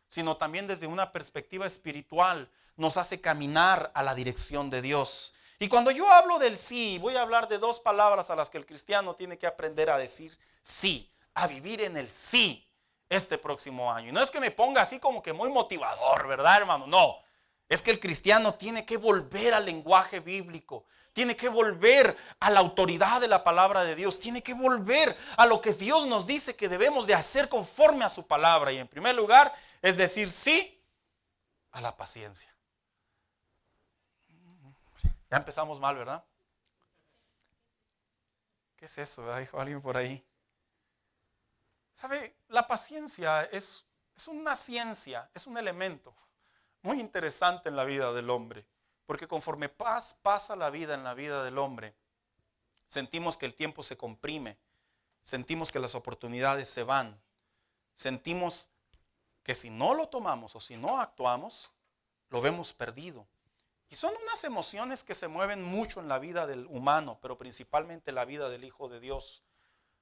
sino también desde una perspectiva espiritual nos hace caminar a la dirección de Dios. Y cuando yo hablo del sí, voy a hablar de dos palabras a las que el cristiano tiene que aprender a decir sí, a vivir en el sí este próximo año. Y no es que me ponga así como que muy motivador, ¿verdad, hermano? No, Es que el cristiano tiene que volver al lenguaje bíblico, tiene que volver a la autoridad de la palabra de Dios, tiene que volver a lo que Dios nos dice que debemos de hacer conforme a su palabra. Y en primer lugar es decir sí a la paciencia. Ya empezamos mal, ¿verdad? ¿Qué es eso? Dijo alguien por ahí. ¿Sabe? La paciencia es una ciencia, es un elemento muy interesante en la vida del hombre, porque conforme pasa la vida en la vida del hombre, sentimos que el tiempo se comprime, sentimos que las oportunidades se van, sentimos que si no lo tomamos o si no actuamos, lo vemos perdido. Y son unas emociones que se mueven mucho en la vida del humano, pero principalmente en la vida del Hijo de Dios,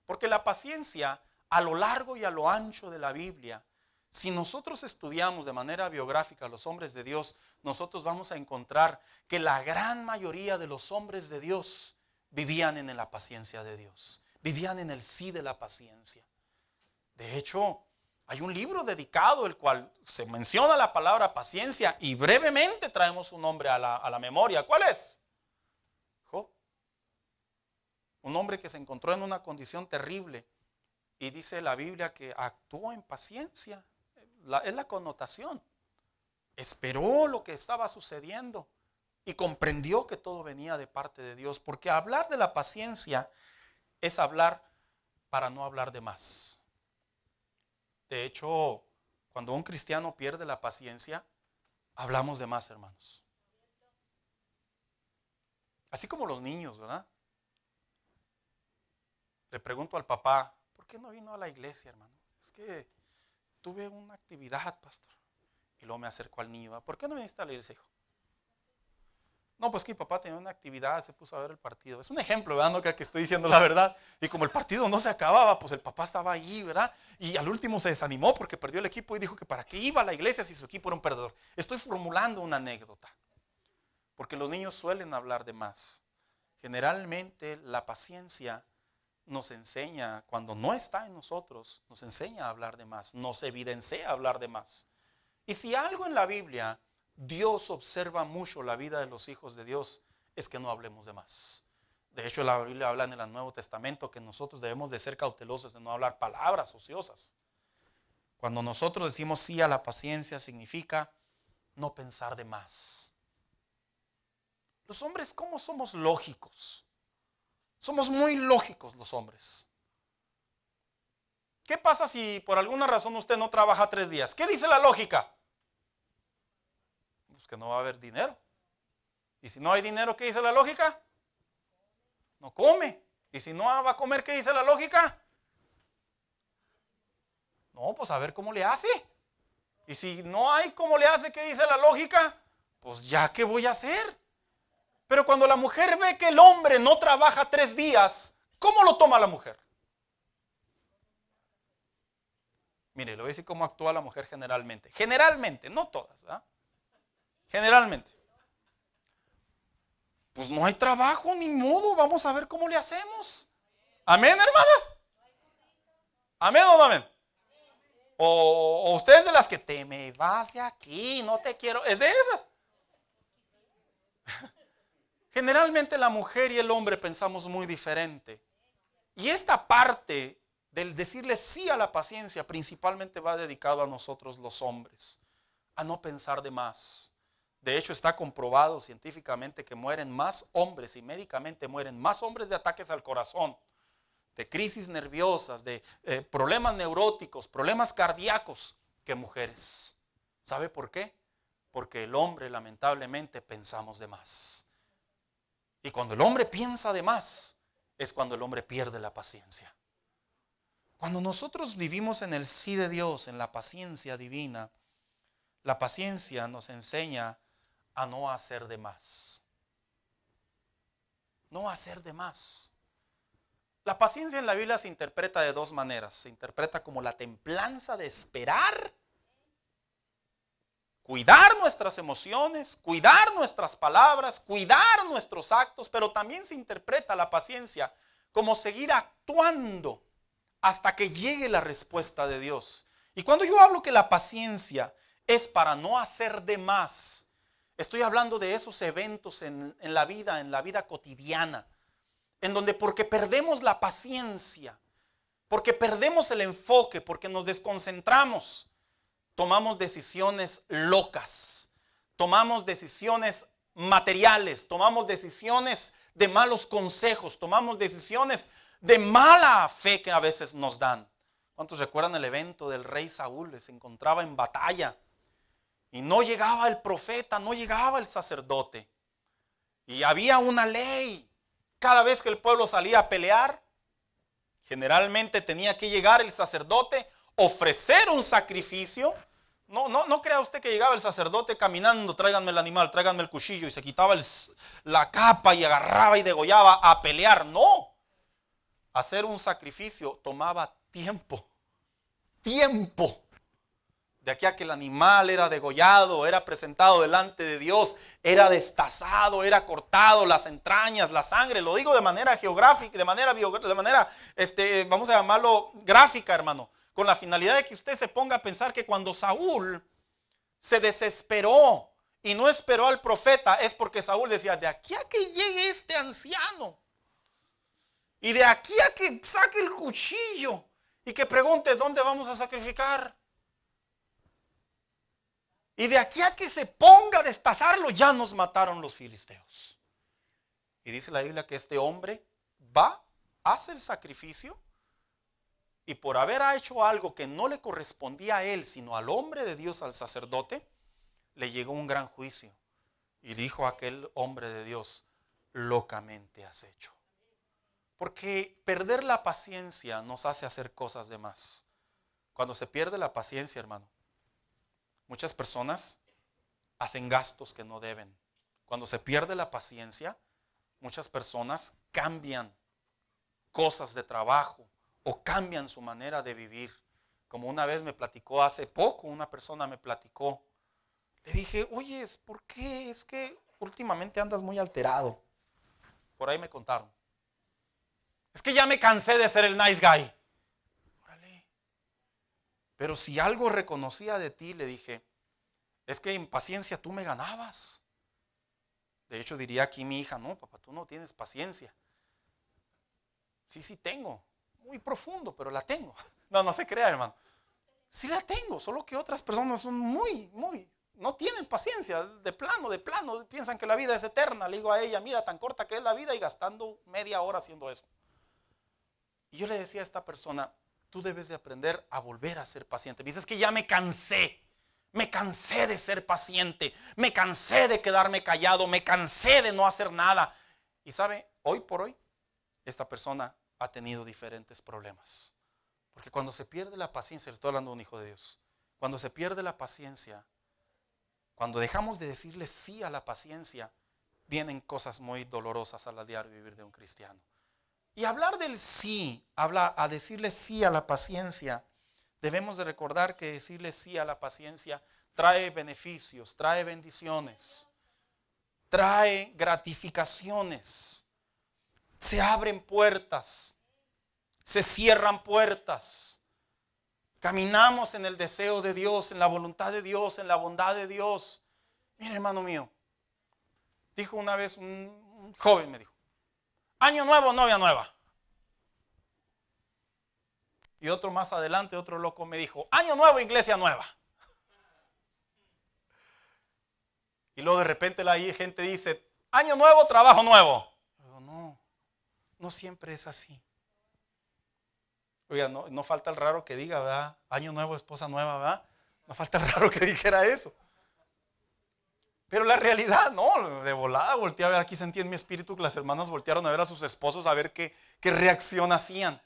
porque la paciencia a lo largo y a lo ancho de la Biblia, si nosotros estudiamos de manera biográfica a los hombres de Dios, nosotros vamos a encontrar que la gran mayoría de los hombres de Dios vivían en la paciencia de Dios, vivían en el sí de la paciencia. De hecho, hay un libro dedicado el cual se menciona la palabra paciencia y brevemente traemos un nombre a la memoria. ¿Cuál es? Job. Un hombre que se encontró en una condición terrible y dice la Biblia que actuó en paciencia. Es la connotación. Esperó lo que estaba sucediendo y comprendió que todo venía de parte de Dios. Porque hablar de la paciencia es hablar para no hablar de más. De hecho, cuando un cristiano pierde la paciencia, hablamos de más, hermanos. Así como los niños, ¿verdad? Le pregunto al papá, ¿por qué no vino a la iglesia, hermano? Es que tuve una actividad, pastor. Y luego me acercó al niño, ¿por qué no viniste a la iglesia, hijo? No, pues que mi papá tenía una actividad, se puso a ver el partido. Es un ejemplo, ¿verdad? No que estoy diciendo la verdad. Y como el partido no se acababa, pues el papá estaba ahí, ¿verdad? Y al último se desanimó porque perdió el equipo y dijo que para qué iba a la iglesia si su equipo era un perdedor. Estoy formulando una anécdota. Porque los niños suelen hablar de más. Generalmente la paciencia nos enseña, cuando no está en nosotros, nos enseña a hablar de más, nos evidencia a hablar de más. Y si algo en la Biblia Dios observa mucho la vida de los hijos de Dios, es que no hablemos de más. De hecho, la Biblia habla en el Nuevo Testamento que nosotros debemos de ser cautelosos de no hablar palabras ociosas. Cuando nosotros decimos sí a la paciencia, significa no pensar de más. Los hombres, ¿cómo somos lógicos? Somos muy lógicos los hombres. ¿Qué pasa si por alguna razón usted no trabaja 3 días? ¿Qué dice la lógica? Pues que no va a haber dinero. Y si no hay dinero, ¿qué dice la lógica? No come. Y si no va a comer, ¿qué dice la lógica? No, pues a ver cómo le hace. Y si no hay cómo le hace, ¿qué dice la lógica? Pues ya, ¿qué voy a hacer? Pero cuando la mujer ve que el hombre no trabaja 3 días, ¿cómo lo toma la mujer? Mire, le voy a decir cómo actúa la mujer generalmente. Generalmente, no todas, ¿verdad? Generalmente. Pues no hay trabajo, ni modo, vamos a ver cómo le hacemos. ¿Amén, hermanas? ¿Amén o no amén? O ustedes de las que te me vas de aquí, no te quiero, es de esas. Generalmente la mujer y el hombre pensamos muy diferente. Y esta parte del decirle sí a la paciencia principalmente va dedicado a nosotros los hombres, a no pensar de más. De hecho, está comprobado científicamente que mueren más hombres y médicamente mueren más hombres de ataques al corazón, de crisis nerviosas, de problemas neuróticos, problemas cardíacos que mujeres. ¿Sabe por qué? Porque el hombre lamentablemente pensamos de más. Y cuando el hombre piensa de más, es cuando el hombre pierde la paciencia. Cuando nosotros vivimos en el sí de Dios, en la paciencia divina, la paciencia nos enseña a no hacer de más. No hacer de más. La paciencia en la Biblia se interpreta de 2 maneras. Se interpreta como la templanza de esperar, cuidar nuestras emociones, cuidar nuestras palabras, cuidar nuestros actos, pero también se interpreta la paciencia como seguir actuando hasta que llegue la respuesta de Dios. Y cuando yo hablo que la paciencia es para no hacer de más, Estoy hablando de esos eventos en la vida cotidiana, en donde porque perdemos la paciencia, porque perdemos el enfoque, porque nos desconcentramos, tomamos decisiones locas, tomamos decisiones materiales, tomamos decisiones de malos consejos, tomamos decisiones de mala fe que a veces nos dan. ¿Cuántos recuerdan el evento del rey Saúl? Se encontraba en batalla y no llegaba el profeta, no llegaba el sacerdote. Y había una ley. Cada vez que el pueblo salía a pelear, generalmente tenía que llegar el sacerdote, ofrecer un sacrificio. No crea usted que llegaba el sacerdote caminando, tráiganme el animal, tráiganme el cuchillo, y se quitaba la capa y agarraba y degollaba a pelear. No. Hacer un sacrificio tomaba tiempo. De aquí a que el animal era degollado, era presentado delante de Dios, era destazado, era cortado, las entrañas, la sangre. Lo digo de manera geográfica, de manera vamos a llamarlo gráfica, hermano, con la finalidad de que usted se ponga a pensar que cuando Saúl se desesperó y no esperó al profeta, es porque Saúl decía: de aquí a que llegue este anciano, y de aquí a que saque el cuchillo y que pregunte dónde vamos a sacrificar, y de aquí a que se ponga a destazarlo, ya nos mataron los filisteos. Y dice la Biblia que este hombre va, hace el sacrificio, y por haber hecho algo que no le correspondía a él, sino al hombre de Dios, al sacerdote, le llegó un gran juicio. Y dijo aquel hombre de Dios: locamente has hecho. Porque perder la paciencia nos hace hacer cosas de más. Cuando se pierde la paciencia, hermano, muchas personas hacen gastos que no deben. Cuando se pierde la paciencia, muchas personas cambian cosas de trabajo o cambian su manera de vivir. Como una vez me platicó hace poco, una persona me platicó. Le dije: oye, ¿por qué? Es que últimamente andas muy alterado. Por ahí me contaron. Es que ya me cansé de ser el nice guy. Órale. Pero si algo reconocía de ti, le dije, es que en paciencia tú me ganabas. De hecho, diría aquí mi hija: no, papá, tú no tienes paciencia. Sí tengo. Muy profundo, pero la tengo. No se crea, hermano. Sí la tengo, solo que otras personas son no tienen paciencia, de plano, piensan que la vida es eterna. Le digo a ella: mira, tan corta que es la vida, y gastando media hora haciendo eso. Y yo le decía a esta persona: tú debes de aprender a volver a ser paciente. Me dices que ya me cansé de ser paciente, me cansé de quedarme callado, me cansé de no hacer nada. Y sabe, hoy por hoy, esta persona ha tenido diferentes problemas. Porque cuando se pierde la paciencia, le estoy hablando de un hijo de Dios, cuando se pierde la paciencia, cuando dejamos de decirle sí a la paciencia, vienen cosas muy dolorosas al diario vivir de un cristiano. Y hablar del sí, a decirle sí a la paciencia, debemos de recordar que decirle sí a la paciencia trae beneficios, trae bendiciones, trae gratificaciones. Se abren puertas, se cierran puertas. Caminamos en el deseo de Dios, en la voluntad de Dios, en la bondad de Dios. Mire, hermano mío, dijo una vez un joven, me dijo: año nuevo, novia nueva. Y otro más adelante, otro loco me dijo: año nuevo, iglesia nueva. Y luego de repente la gente dice: año nuevo, trabajo nuevo. Pero no siempre es así. Oiga, no falta el raro que diga, ¿verdad? Año nuevo, esposa nueva, ¿verdad? No falta el raro que dijera eso. Pero la realidad, no, de volada volteé a ver, aquí sentí en mi espíritu que las hermanas voltearon a ver a sus esposos a ver qué reacción hacían.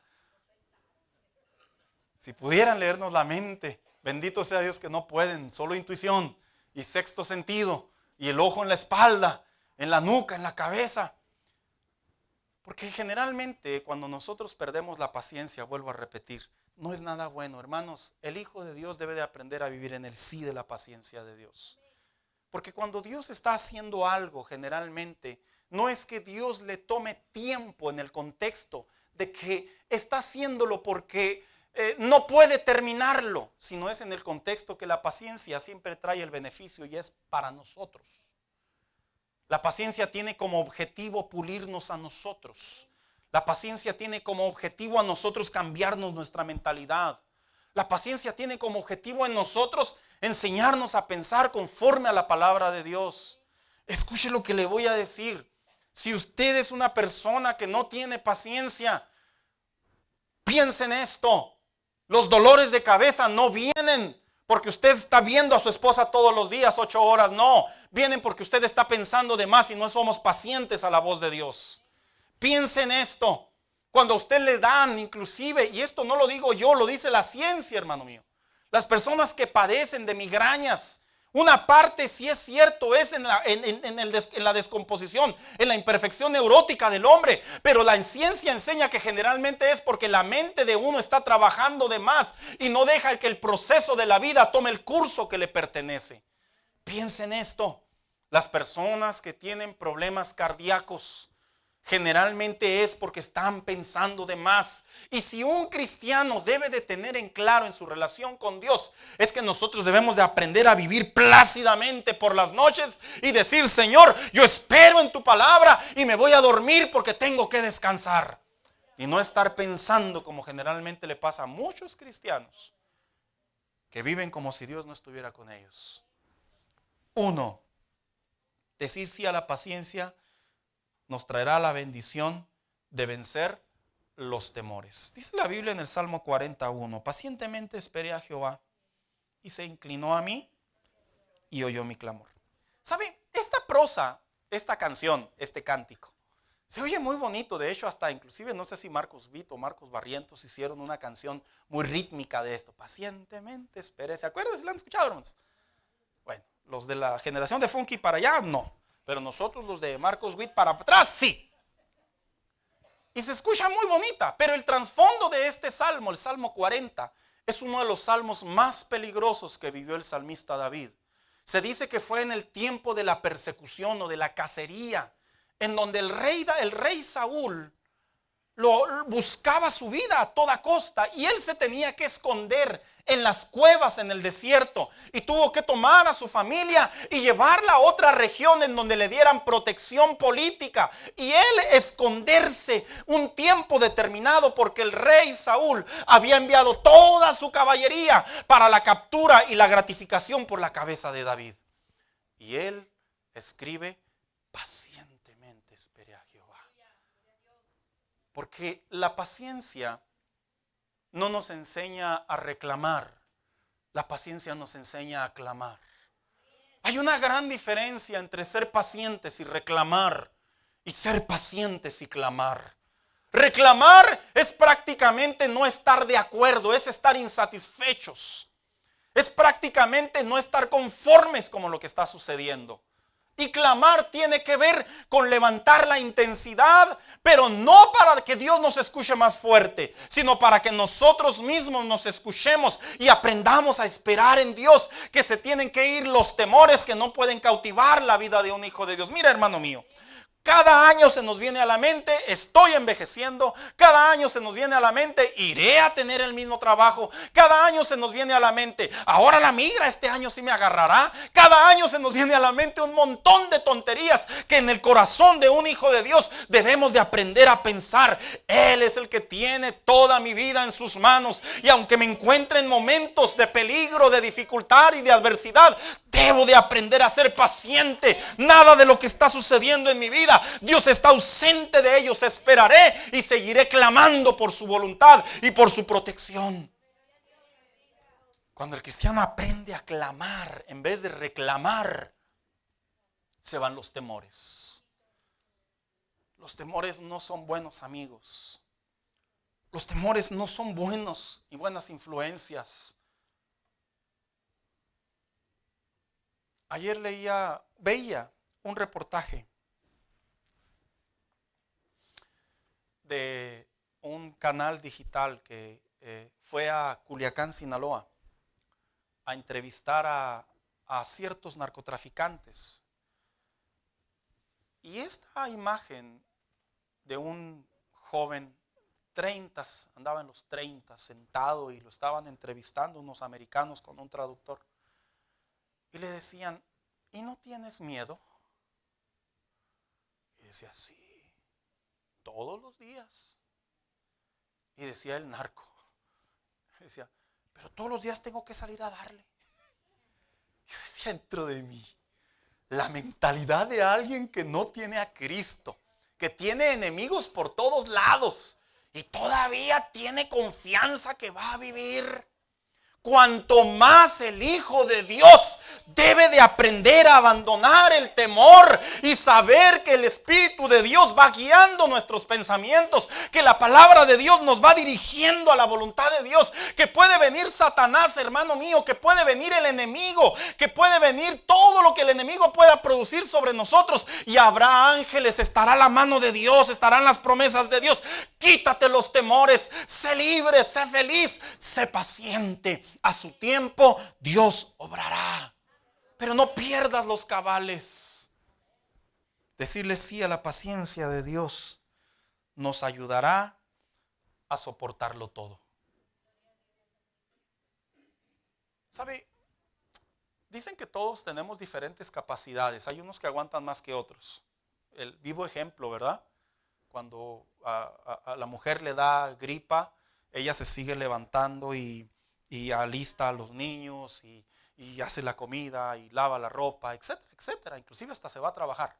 Si pudieran leernos la mente, bendito sea Dios que no pueden, solo intuición y sexto sentido y el ojo en la espalda, en la nuca, en la cabeza. Porque generalmente cuando nosotros perdemos la paciencia, vuelvo a repetir, no es nada bueno. Hermanos, el Hijo de Dios debe de aprender a vivir en el sí de la paciencia de Dios. Porque cuando Dios está haciendo algo, generalmente, no es que Dios le tome tiempo en el contexto de que está haciéndolo porque no puede terminarlo, sino es en el contexto que la paciencia siempre trae el beneficio y es para nosotros. La paciencia tiene como objetivo pulirnos a nosotros. La paciencia tiene como objetivo a nosotros cambiarnos nuestra mentalidad. La paciencia tiene como objetivo en nosotros enseñarnos a pensar conforme a la palabra de Dios. Escuche lo que le voy a decir. Si usted es una persona que no tiene paciencia, piense en esto. Los dolores de cabeza no vienen porque usted está viendo a su esposa todos los días 8 horas. No, vienen porque usted está pensando de más y no somos pacientes a la voz de Dios. Piense en esto. Cuando a usted le dan, inclusive, y esto no lo digo yo, lo dice la ciencia, hermano mío. Las personas que padecen de migrañas, una parte, si es cierto, es en la descomposición, en la imperfección neurótica del hombre. Pero la ciencia enseña que generalmente es porque la mente de uno está trabajando de más y no deja que el proceso de la vida tome el curso que le pertenece. Piensen en esto. Las personas que tienen problemas cardíacos generalmente es porque están pensando de más. Y si un cristiano debe de tener en claro en su relación con Dios, es que nosotros debemos de aprender a vivir plácidamente por las noches y decir: Señor, yo espero en tu palabra y me voy a dormir porque tengo que descansar. Y no estar pensando como generalmente le pasa a muchos cristianos que viven como si Dios no estuviera con ellos. 1. Decir sí a la paciencia nos traerá la bendición de vencer los temores. Dice la Biblia en el Salmo 41: pacientemente esperé a Jehová y se inclinó a mí y oyó mi clamor. ¿Sabe? Esta prosa, esta canción, este cántico, se oye muy bonito. De hecho, hasta inclusive no sé si Marcos Witt o Marcos Barrientos hicieron una canción muy rítmica de esto. Pacientemente esperé. ¿Se acuerdan si la han escuchado, hermanos? Bueno, los de la generación de Funky para allá, no. Pero nosotros los de Marcos Witt para atrás, sí. Y se escucha muy bonita. Pero el trasfondo de este salmo, el Salmo 40, es uno de los salmos más peligrosos que vivió el salmista David. Se dice que fue en el tiempo de la persecución o de la cacería, en donde el rey Saúl buscaba su vida a toda costa y él se tenía que esconder en las cuevas en el desierto y tuvo que tomar a su familia y llevarla a otra región en donde le dieran protección política y él esconderse un tiempo determinado porque el rey Saúl había enviado toda su caballería para la captura y la gratificación por la cabeza de David. Y él escribe: pacientemente esperé a Jehová. Porque la paciencia no nos enseña a reclamar, la paciencia nos enseña a clamar. Hay una gran diferencia entre ser pacientes y reclamar, y ser pacientes y clamar. Reclamar es prácticamente no estar de acuerdo, es estar insatisfechos. Es prácticamente no estar conformes con lo que está sucediendo. Y clamar tiene que ver con levantar la intensidad, pero no para que Dios nos escuche más fuerte, sino para que nosotros mismos nos escuchemos y aprendamos a esperar en Dios, que se tienen que ir los temores que no pueden cautivar la vida de un hijo de Dios. Mira, hermano mío, cada año se nos viene a la mente: estoy envejeciendo. Cada año se nos viene a la mente: iré a tener el mismo trabajo. Cada año se nos viene a la mente: ahora la migra este año sí me agarrará. Cada año se nos viene a la mente un montón de tonterías que en el corazón de un hijo de Dios debemos de aprender a pensar. Él es el que tiene toda mi vida en sus manos, y aunque me encuentre en momentos de peligro, de dificultad y de adversidad, debo de aprender a ser paciente. Nada de lo que está sucediendo en mi vida, Dios está ausente de ellos. Esperaré y seguiré clamando por su voluntad y por su protección. Cuando el cristiano aprende a clamar en vez de reclamar, se van los temores. Los temores no son buenos amigos. Los temores no son buenos y buenas influencias. Ayer veía un reportaje de un canal digital que fue a Culiacán, Sinaloa, a entrevistar a ciertos narcotraficantes. Y esta imagen de un joven, andaba en los 30, sentado, y lo estaban entrevistando unos americanos con un traductor. Y le decían: ¿y no tienes miedo? decía, sí, todos los días. Y decía el narco, decía, pero todos los días tengo que salir a darle. Yo decía dentro de mí, la mentalidad de alguien que no tiene a Cristo, que tiene enemigos por todos lados y todavía tiene confianza que va a vivir. Cuanto más el Hijo de Dios debe de aprender a abandonar el temor y saber que el Espíritu de Dios va guiando nuestros pensamientos, que la palabra de Dios nos va dirigiendo a la voluntad de Dios, que puede venir Satanás, hermano mío, que puede venir el enemigo, que puede venir todo lo que el enemigo pueda producir sobre nosotros, y habrá ángeles, estará la mano de Dios, estarán las promesas de Dios. Quítate los temores, sé libre, sé feliz, sé paciente. A su tiempo Dios obrará. Pero no pierdas los cabales. Decirle sí a la paciencia de Dios nos ayudará a soportarlo todo. ¿Sabe? Dicen que todos tenemos diferentes capacidades. Hay unos que aguantan más que otros. El vivo ejemplo, ¿verdad? Cuando a la mujer le da gripa, ella se sigue levantando y alista a los niños y hace la comida y lava la ropa, etcétera, etcétera. Inclusive hasta se va a trabajar.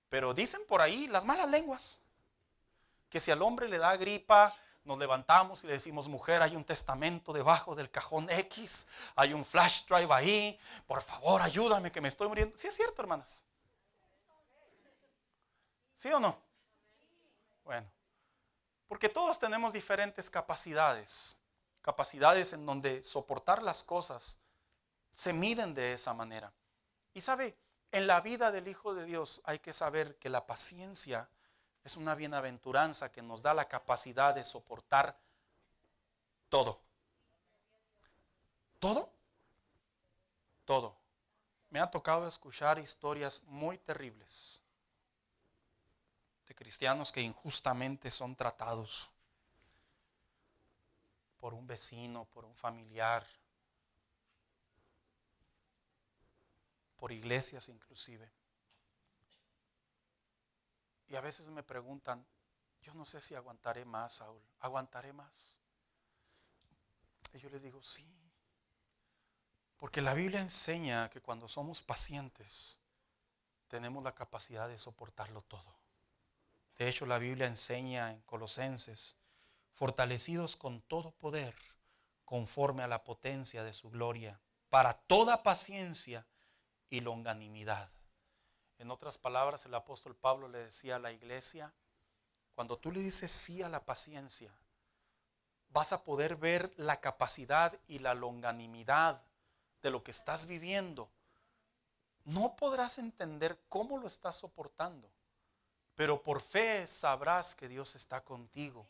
Pero dicen por ahí las malas lenguas que si al hombre le da gripa, nos levantamos y le decimos, mujer, hay un testamento debajo del cajón X, hay un flash drive ahí, por favor ayúdame que me estoy muriendo. ¿Sí es cierto, hermanas? ¿Sí o no? Bueno, porque todos tenemos diferentes capacidades en donde soportar las cosas se miden de esa manera. Y sabe, en la vida del Hijo de Dios hay que saber que la paciencia es una bienaventuranza que nos da la capacidad de soportar todo. ¿Todo? Todo. Me ha tocado escuchar historias muy terribles de cristianos que injustamente son tratados por un vecino, por un familiar, por iglesias inclusive. Y a veces me preguntan, yo no sé si aguantaré más, Saúl, ¿aguantaré más? Y yo les digo, sí, porque la Biblia enseña que cuando somos pacientes, tenemos la capacidad de soportarlo todo. De hecho, la Biblia enseña en Colosenses, fortalecidos con todo poder, conforme a la potencia de su gloria, para toda paciencia y longanimidad. En otras palabras, el apóstol Pablo le decía a la iglesia, cuando tú le dices sí a la paciencia, vas a poder ver la capacidad y la longanimidad de lo que estás viviendo. No podrás entender cómo lo estás soportando, pero por fe sabrás que Dios está contigo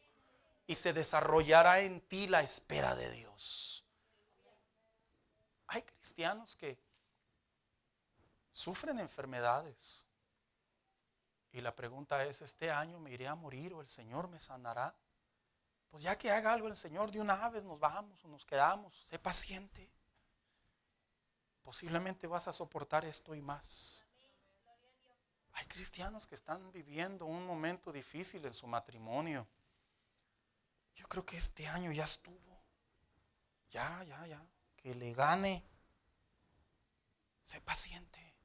y se desarrollará en ti la espera de Dios. Hay cristianos que sufren enfermedades y la pregunta es, ¿este año me iré a morir o el Señor me sanará? Pues ya que haga algo el Señor, de una vez nos vamos o nos quedamos. Sé paciente. Posiblemente vas a soportar esto y más. Hay cristianos que están viviendo un momento difícil en su matrimonio. Yo creo que este año ya estuvo. Ya. Que le gane. Sé paciente.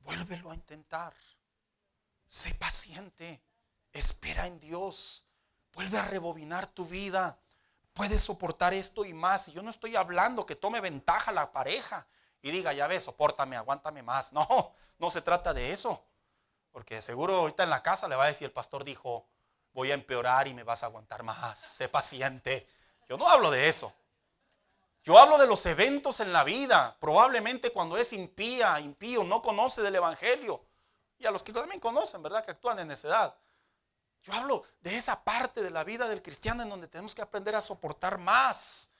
Vuélvelo a intentar. Sé paciente. Espera en Dios. Vuelve a rebobinar tu vida. Puedes soportar esto y más. Y yo no estoy hablando que tome ventaja la pareja y diga, ya ves, sopórtame, aguántame más. No se trata de eso. Porque seguro ahorita en la casa le va a decir, el pastor dijo, voy a empeorar y me vas a aguantar más. Sé paciente. Yo no hablo de eso. Yo hablo de los eventos en la vida. Probablemente cuando es impío, no conoce del evangelio. Y a los que también conocen, ¿verdad? Que actúan en necedad. Yo hablo de esa parte de la vida del cristiano en donde tenemos que aprender a soportar más.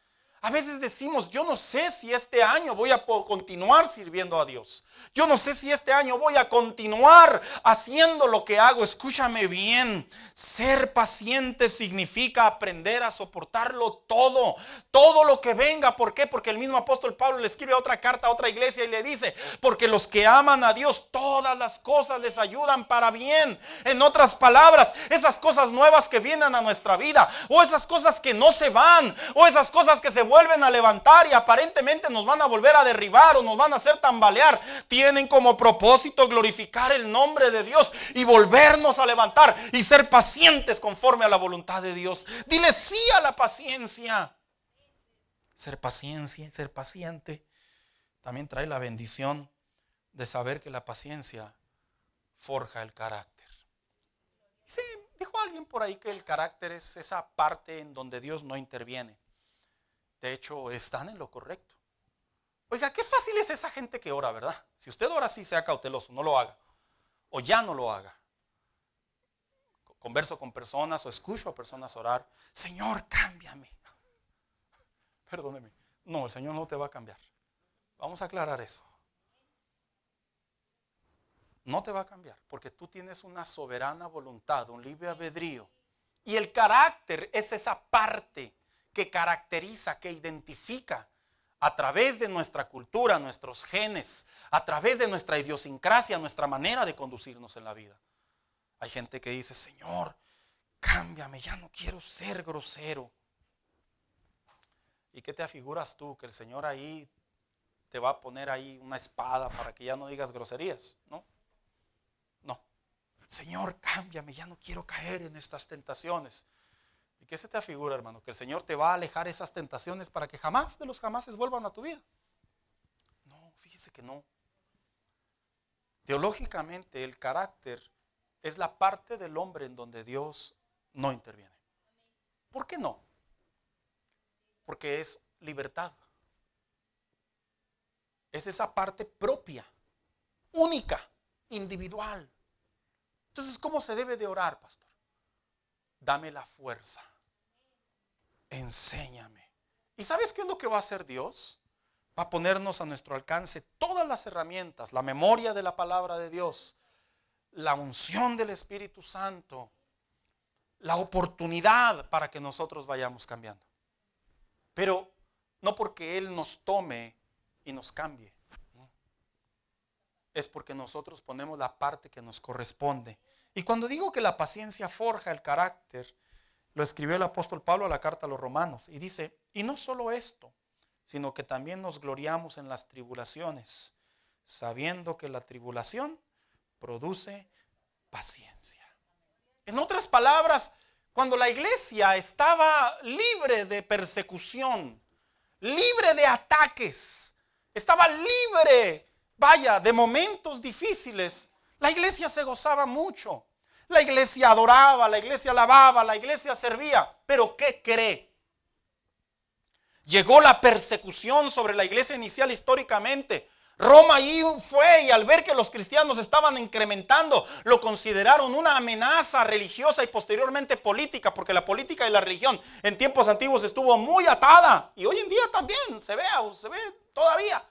A veces decimos, yo no sé si este año voy a continuar sirviendo a Dios. Yo no sé si este año voy a continuar haciendo lo que hago. Escúchame bien, ser paciente significa aprender a soportarlo todo. Todo lo que venga. ¿Por qué? Porque el mismo apóstol Pablo le escribe otra carta a otra iglesia y le dice, porque los que aman a Dios, todas las cosas les ayudan para bien. En otras palabras, esas cosas nuevas que vienen a nuestra vida, o esas cosas que no se van, o esas cosas que se vuelven a levantar y aparentemente nos van a volver a derribar o nos van a hacer tambalear, tienen como propósito glorificar el nombre de Dios y volvernos a levantar y ser pacientes conforme a la voluntad de Dios. Dile sí a la paciencia. Ser paciente también trae la bendición de saber que la paciencia forja el carácter. Sí, dijo alguien por ahí que el carácter es esa parte en donde Dios no interviene. De hecho, están en lo correcto. Oiga, qué fácil es esa gente que ora, ¿verdad? Si usted ora así, sea cauteloso, no lo haga. O ya no lo haga. Converso con personas o escucho a personas orar. Señor, cámbiame. Perdóneme. No, el Señor no te va a cambiar. Vamos a aclarar eso. No te va a cambiar, porque tú tienes una soberana voluntad, un libre albedrío. Y el carácter es esa parte que caracteriza, que identifica a través de nuestra cultura, nuestros genes, a través de nuestra idiosincrasia, nuestra manera de conducirnos en la vida. Hay gente que dice, Señor, cámbiame, ya no quiero ser grosero. ¿Y qué te afiguras tú? Que el Señor ahí te va a poner ahí una espada para que ya no digas groserías, ¿no? No. Señor, cámbiame, ya no quiero caer en estas tentaciones. ¿Y qué se te afigura, hermano? Que el Señor te va a alejar esas tentaciones para que jamás de los jamases vuelvan a tu vida. No, fíjese que no. Teológicamente, el carácter es la parte del hombre en donde Dios no interviene. ¿Por qué no? Porque es libertad. Es esa parte propia, única, individual. Entonces, ¿cómo se debe de orar, pastor? Dame la fuerza. Enséñame. ¿Y sabes qué es lo que va a hacer Dios? Va a ponernos a nuestro alcance todas las herramientas, la memoria de la palabra de Dios, la unción del Espíritu Santo, la oportunidad para que nosotros vayamos cambiando. Pero no porque Él nos tome y nos cambie, ¿no? Es porque nosotros ponemos la parte que nos corresponde. Y cuando digo que la paciencia forja el carácter, lo escribió el apóstol Pablo a la carta a los Romanos y dice, y no solo esto, sino que también nos gloriamos en las tribulaciones, sabiendo que la tribulación produce paciencia. En otras palabras, cuando la iglesia estaba libre de persecución, libre de ataques, estaba libre, de momentos difíciles, la iglesia se gozaba mucho. La iglesia adoraba, la iglesia alababa, la iglesia servía. Pero ¿qué cree? Llegó la persecución sobre la iglesia inicial históricamente. Roma ahí fue y al ver que los cristianos estaban incrementando, lo consideraron una amenaza religiosa y posteriormente política, porque la política y la religión en tiempos antiguos estuvo muy atada y hoy en día también se ve todavía.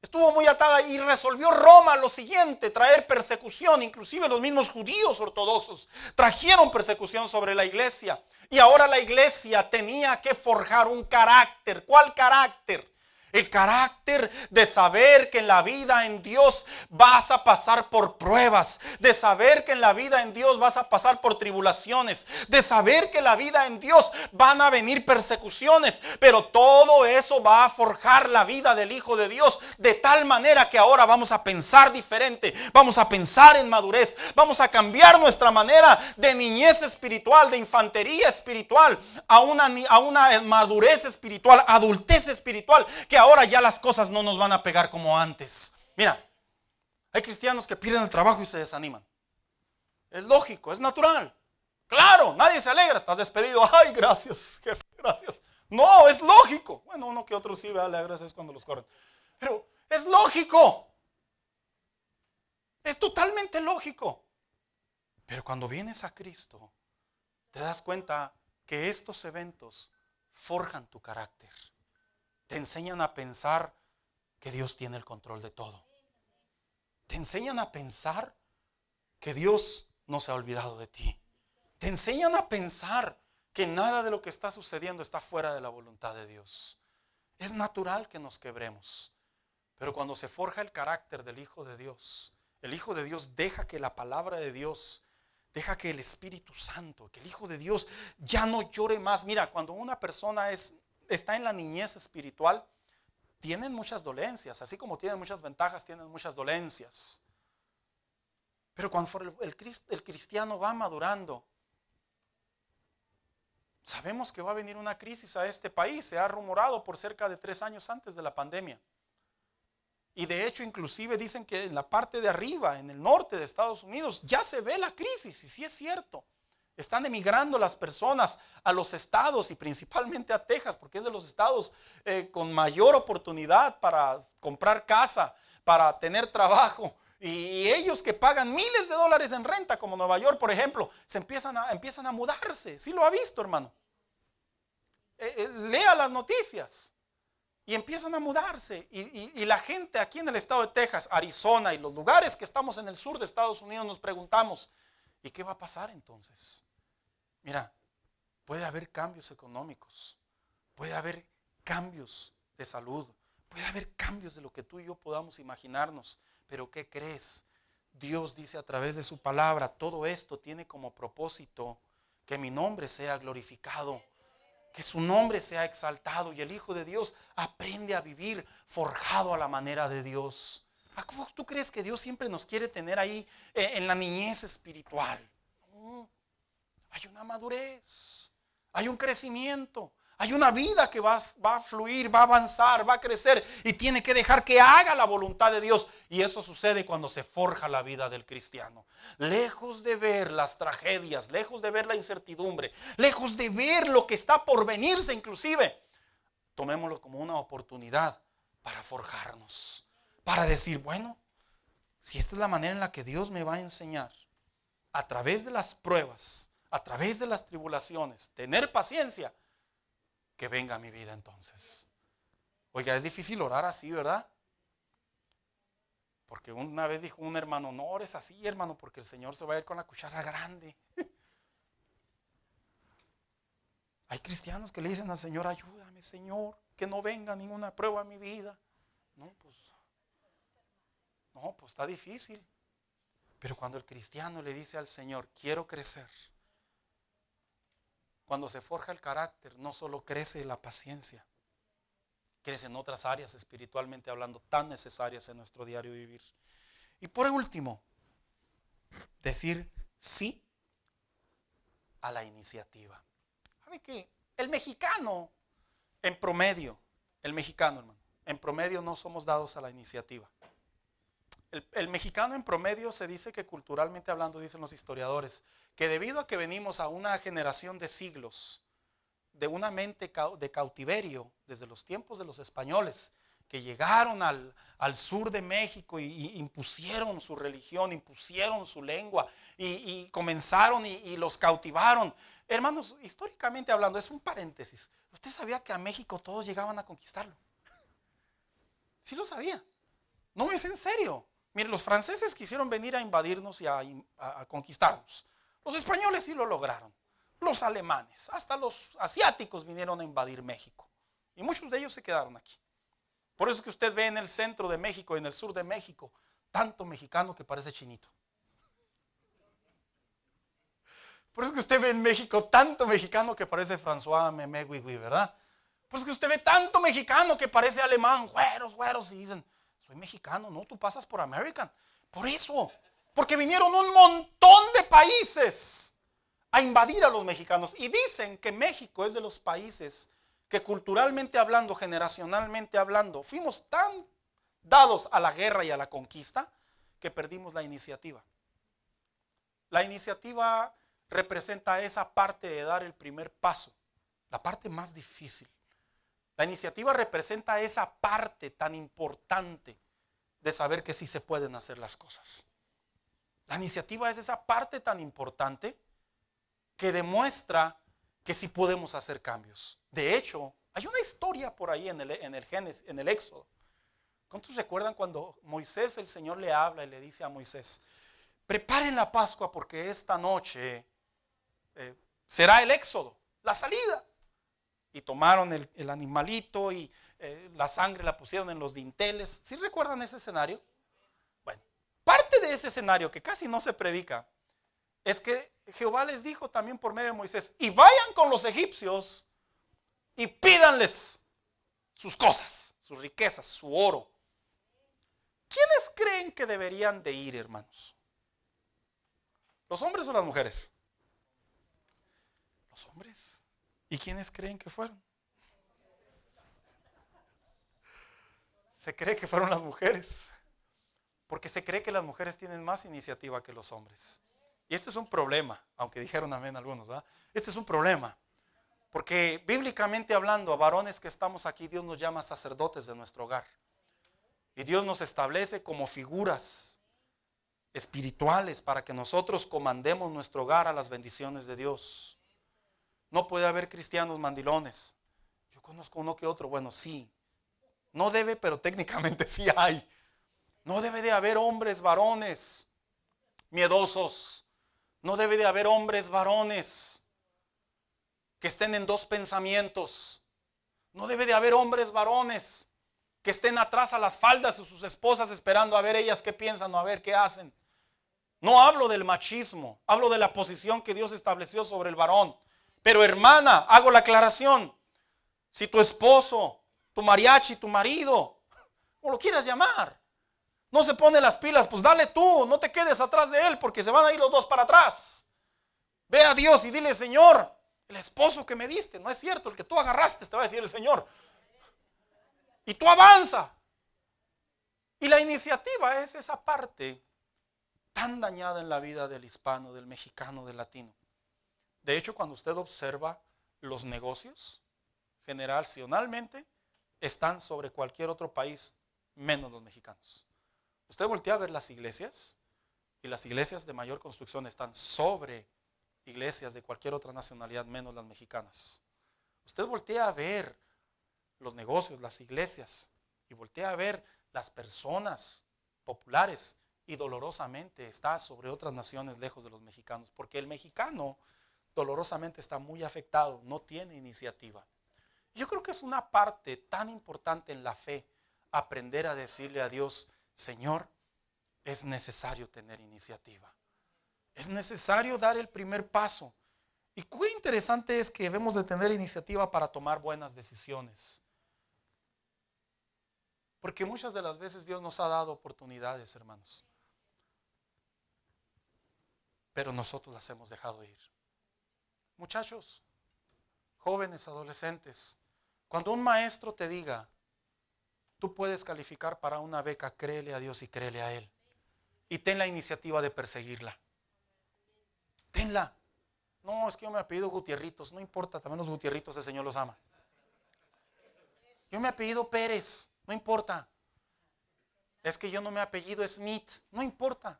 Estuvo muy atada y resolvió Roma lo siguiente, traer persecución. Inclusive los mismos judíos ortodoxos trajeron persecución sobre la iglesia. Y ahora la iglesia tenía que forjar un carácter. ¿Cuál carácter? El carácter de saber que en la vida en Dios vas a pasar por pruebas, de saber que en la vida en Dios vas a pasar por tribulaciones, de saber que en la vida en Dios van a venir persecuciones, pero todo eso va a forjar la vida del Hijo de Dios de tal manera que ahora vamos a pensar diferente, vamos a pensar en madurez, vamos a cambiar nuestra manera de niñez espiritual, de infantería espiritual, a una madurez espiritual, adultez espiritual, que ahora ya las cosas no nos van a pegar como antes. Mira, hay cristianos que pierden el trabajo y se desaniman. Es lógico, es natural. Claro, nadie se alegra, estás despedido. Ay, gracias, jefe, gracias. No, es lógico. Bueno, uno que otro sí le agradece cuando los corren. Pero es lógico. Es totalmente lógico. Pero cuando vienes a Cristo, te das cuenta que estos eventos forjan tu carácter. te enseñan a pensar que Dios tiene el control de todo. Te enseñan a pensar que Dios no se ha olvidado de ti. Te enseñan a pensar que nada de lo que está sucediendo está fuera de la voluntad de Dios. Es natural que nos quebremos, pero cuando se forja el carácter del Hijo de Dios, el Hijo de Dios deja que la palabra de Dios, deja que el Espíritu Santo, que el Hijo de Dios ya no llore más. Mira, cuando una persona está en la niñez espiritual, tienen muchas dolencias, así como tienen muchas ventajas, tienen muchas dolencias. Pero cuando el cristiano va madurando, sabemos que va a venir una crisis a este país. Se ha rumorado por cerca de 3 años antes de la pandemia. Y de hecho, inclusive dicen que en la parte de arriba, en el norte de Estados Unidos, ya se ve la crisis. Y sí es cierto. Están emigrando las personas a los estados y principalmente a Texas, porque es de los estados con mayor oportunidad para comprar casa, para tener trabajo. Y ellos que pagan miles de dólares en renta, como Nueva York, por ejemplo, empiezan a mudarse. ¿Sí lo ha visto, hermano? Lea las noticias. Y empiezan a mudarse. Y la gente aquí en el estado de Texas, Arizona y los lugares que estamos en el sur de Estados Unidos nos preguntamos, ¿y qué va a pasar entonces? Mira, puede haber cambios económicos, puede haber cambios de salud, puede haber cambios de lo que tú y yo podamos imaginarnos. Pero ¿qué crees? Dios dice a través de su palabra, todo esto tiene como propósito que mi nombre sea glorificado, que su nombre sea exaltado, y el Hijo de Dios aprende a vivir forjado a la manera de Dios. ¿Cómo tú crees que Dios siempre nos quiere tener ahí en la niñez espiritual? No, hay una madurez, hay un crecimiento, hay una vida que va a fluir, va a avanzar, va a crecer, y tiene que dejar que haga la voluntad de Dios. Y eso sucede cuando se forja la vida del cristiano. Lejos de ver las tragedias, lejos de ver la incertidumbre, lejos de ver lo que está por venirse inclusive, tomémoslo como una oportunidad para forjarnos, para decir, bueno, si esta es la manera en la que Dios me va a enseñar, a través de las pruebas, a través de las tribulaciones, tener paciencia, que venga a mi vida entonces. Oiga, es difícil orar así, ¿verdad? Porque una vez dijo un hermano, no ores así, hermano, porque el Señor se va a ir con la cuchara grande. Hay cristianos que le dicen al Señor, ayúdame, Señor, que no venga ninguna prueba a mi vida. No, pues está difícil. Pero cuando el cristiano le dice al Señor, quiero crecer, cuando se forja el carácter, no solo crece la paciencia, crece en otras áreas espiritualmente hablando tan necesarias en nuestro diario vivir. Y por último, decir sí a la iniciativa. ¿Sabe qué? El mexicano, hermano, en promedio no somos dados a la iniciativa. El mexicano en promedio se dice que culturalmente hablando, dicen los historiadores, que debido a que venimos a una generación de siglos, de una mente de cautiverio, desde los tiempos de los españoles, que llegaron al sur de México y impusieron su religión, impusieron su lengua y comenzaron y los cautivaron. Hermanos, históricamente hablando, es un paréntesis. ¿Usted sabía que a México todos llegaban a conquistarlo? ¿Sí lo sabía? No, es en serio. Mire, los franceses quisieron venir a invadirnos y a conquistarnos. Los españoles sí lo lograron. Los alemanes, hasta los asiáticos vinieron a invadir México. Y muchos de ellos se quedaron aquí. Por eso es que usted ve en el centro de México y en el sur de México tanto mexicano que parece chinito. Por eso es que usted ve en México tanto mexicano que parece François Memé Guigui, ¿verdad? Por eso es que usted ve tanto mexicano que parece alemán, güeros, y dicen, soy mexicano, no, tú pasas por American. Por eso, porque vinieron un montón de países a invadir a los mexicanos. Y dicen que México es de los países que culturalmente hablando, generacionalmente hablando, fuimos tan dados a la guerra y a la conquista que perdimos la iniciativa. La iniciativa representa esa parte de dar el primer paso, la parte más difícil. La iniciativa representa esa parte tan importante de saber que sí se pueden hacer las cosas. La iniciativa es esa parte tan importante que demuestra que sí podemos hacer cambios. De hecho, Hay una historia por ahí en el Génesis, en el Éxodo. ¿Cuántos recuerdan cuando Moisés, el Señor le habla y le dice a Moisés: preparen la Pascua porque esta noche será el Éxodo, la salida? Y tomaron el animalito y la sangre la pusieron en los dinteles. ¿Sí recuerdan ese escenario? Bueno, parte de ese escenario que casi no se predica es que Jehová les dijo también por medio de Moisés: y vayan con los egipcios y pídanles sus cosas, sus riquezas, su oro. ¿Quiénes creen que deberían de ir, hermanos? ¿Los hombres o las mujeres? Los hombres. ¿Y quiénes creen que fueron? Se cree que fueron las mujeres, porque se cree que las mujeres tienen más iniciativa que los hombres. Y este es un problema, aunque dijeron amén algunos, ¿verdad? Este es un problema, porque bíblicamente hablando, a varones que estamos aquí, Dios nos llama sacerdotes de nuestro hogar. Y Dios nos establece como figuras espirituales para que nosotros comandemos nuestro hogar a las bendiciones de Dios. No puede haber cristianos mandilones. Yo conozco uno que otro, bueno, sí. No debe, pero técnicamente sí hay. No debe de haber hombres varones miedosos. No debe de haber hombres varones que estén en dos pensamientos. No debe de haber hombres varones que estén atrás a las faldas de sus esposas esperando a ver ellas qué piensan o a ver qué hacen. No hablo del machismo, hablo de la posición que Dios estableció sobre el varón. Pero hermana, hago la aclaración: si tu esposo, tu mariachi, tu marido, como lo quieras llamar, no se pone las pilas, pues dale tú, no te quedes atrás de él porque se van a ir los dos para atrás. Ve a Dios y dile: Señor, el esposo que me diste no es cierto, el que tú agarraste, te va a decir el Señor. Y tú avanza. Y la iniciativa es esa parte tan dañada en la vida del hispano, del mexicano, del latino. De hecho, cuando usted observa los negocios, generacionalmente están sobre cualquier otro país, menos los mexicanos. Usted voltea a ver las iglesias, y las iglesias de mayor construcción están sobre iglesias de cualquier otra nacionalidad, menos las mexicanas. Usted voltea a ver los negocios, las iglesias, y voltea a ver las personas populares, y dolorosamente está sobre otras naciones lejos de los mexicanos, porque el mexicano dolorosamente está muy afectado, no tiene iniciativa. Yo creo que es una parte tan importante en la fe, aprender a decirle a Dios: Señor, es necesario tener iniciativa, es necesario dar el primer paso. Y qué interesante es que debemos de tener iniciativa para tomar buenas decisiones, porque muchas de las veces Dios nos ha dado oportunidades, hermanos, pero nosotros las hemos dejado ir. Muchachos, jóvenes, adolescentes, cuando un maestro te diga: tú puedes calificar para una beca, créele a Dios y créele a Él, y ten la iniciativa de perseguirla. Tenla. No, es que yo me apellido Gutierritos, no importa, también los Gutierritos el Señor los ama. Yo me apellido Pérez, no importa. Es que yo no me apellido Smith, no importa.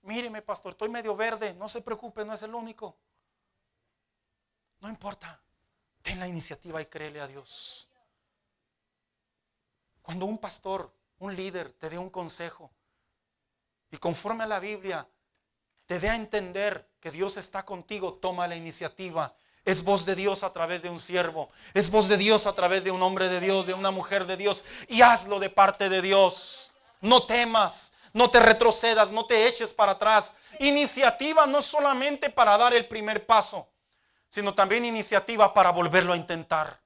Míreme, pastor, estoy medio verde, no se preocupe, no es el único. No importa, ten la iniciativa y créele a Dios. Cuando un pastor, un líder te dé un consejo y conforme a la Biblia te dé a entender que Dios está contigo, toma la iniciativa. Es voz de Dios a través de un siervo, es voz de Dios a través de un hombre de Dios, de una mujer de Dios, y hazlo de parte de Dios. No temas, no te retrocedas, no te eches para atrás. Iniciativa no solamente para dar el primer paso, sino también iniciativa para volverlo a intentar.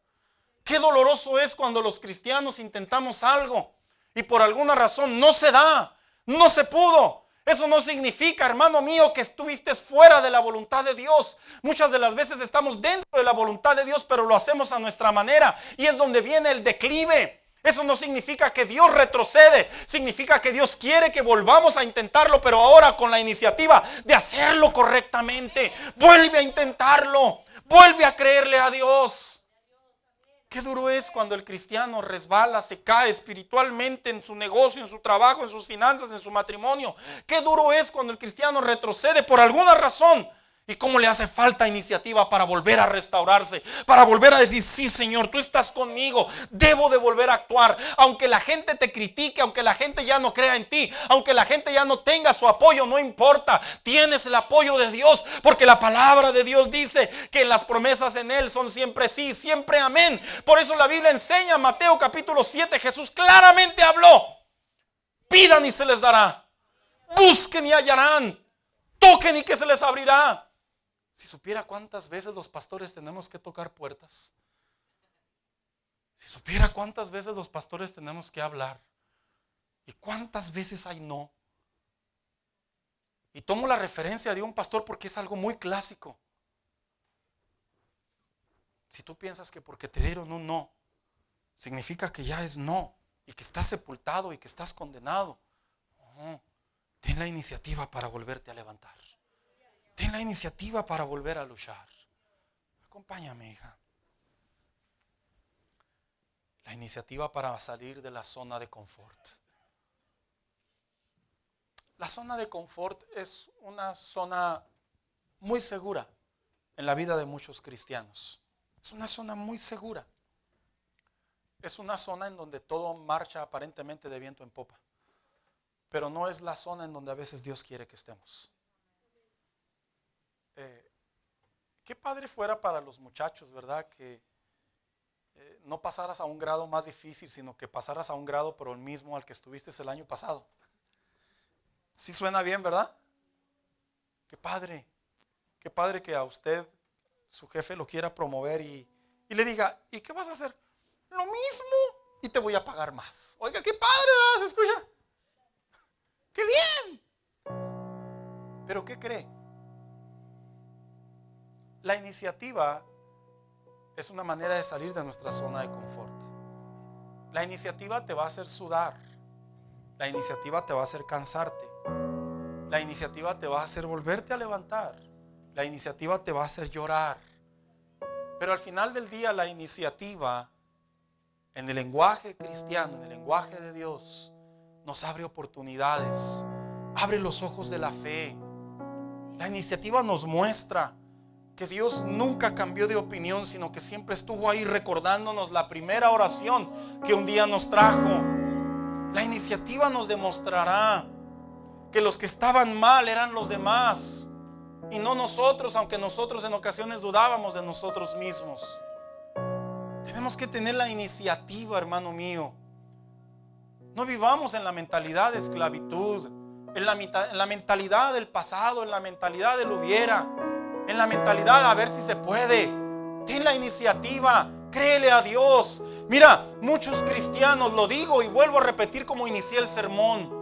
Qué doloroso es cuando los cristianos intentamos algo y por alguna razón no se da, no se pudo. Eso no significa, hermano mío, que estuviste fuera de la voluntad de Dios. Muchas de las veces estamos dentro de la voluntad de Dios, pero lo hacemos a nuestra manera y es donde viene el declive. Eso no significa que Dios retrocede, significa que Dios quiere que volvamos a intentarlo, pero ahora con la iniciativa de hacerlo correctamente. Vuelve a intentarlo, vuelve a creerle a Dios. Qué duro es cuando el cristiano resbala, se cae espiritualmente en su negocio, en su trabajo, en sus finanzas, en su matrimonio. Qué duro es cuando el cristiano retrocede por alguna razón Y cómo le hace falta iniciativa para volver a restaurarse, para volver a decir, sí, Señor, tú estás conmigo, debo de volver a actuar. Aunque la gente te critique, aunque la gente ya no crea en ti, aunque la gente ya no tenga su apoyo, no importa, tienes el apoyo de Dios, porque la palabra de Dios dice que las promesas en Él son siempre sí, siempre amén. Por eso la Biblia enseña, Mateo capítulo 7, Jesús claramente habló: pidan y se les dará, busquen y hallarán, toquen y que se les abrirá. Si supiera cuántas veces los pastores tenemos que tocar puertas, si supiera cuántas veces los pastores tenemos que hablar y cuántas veces hay no. Y tomo la referencia de un pastor porque es algo muy clásico. Si tú piensas que porque te dieron un no significa que ya es no y que estás sepultado y que estás condenado, no, ten la iniciativa para volverte a levantar. Ten la iniciativa para volver a luchar. Acompáñame, hija. La iniciativa para salir de la zona de confort. La zona de confort es una zona muy segura en la vida de muchos cristianos. Es una zona muy segura. Es una zona en donde todo marcha aparentemente de viento en popa. Pero no es la zona en donde a veces Dios quiere que estemos. Qué padre fuera para los muchachos, ¿verdad? Que no pasaras a un grado más difícil, sino que pasaras a un grado pero el mismo al que estuviste el año pasado. Sí suena bien, ¿verdad? Qué padre que a usted su jefe lo quiera promover y le diga, ¿y qué vas a hacer? Lo mismo y te voy a pagar más. Oiga, qué padre, ¿verdad? ¿Se escucha? ¡Qué bien! Pero ¿qué cree? La iniciativa es una manera de salir de nuestra zona de confort. La iniciativa te va a hacer sudar. La iniciativa te va a hacer cansarte. La iniciativa te va a hacer volverte a levantar. La iniciativa te va a hacer llorar. Pero al final del día la iniciativa, en el lenguaje cristiano, en el lenguaje de Dios, nos abre oportunidades, abre los ojos de la fe. La iniciativa nos muestra que Dios nunca cambió de opinión, sino que siempre estuvo ahí recordándonos la primera oración que un día nos trajo. La iniciativa nos demostrará que los que estaban mal eran los demás y no nosotros, aunque nosotros en ocasiones dudábamos de nosotros mismos. Tenemos que tener la iniciativa, hermano mío. No vivamos en la mentalidad de esclavitud, en la mentalidad del pasado, en la mentalidad del hubiera, en la mentalidad a ver si se puede. Ten la iniciativa, créele a Dios. Mira, muchos cristianos, lo digo y vuelvo a repetir como inicié el sermón,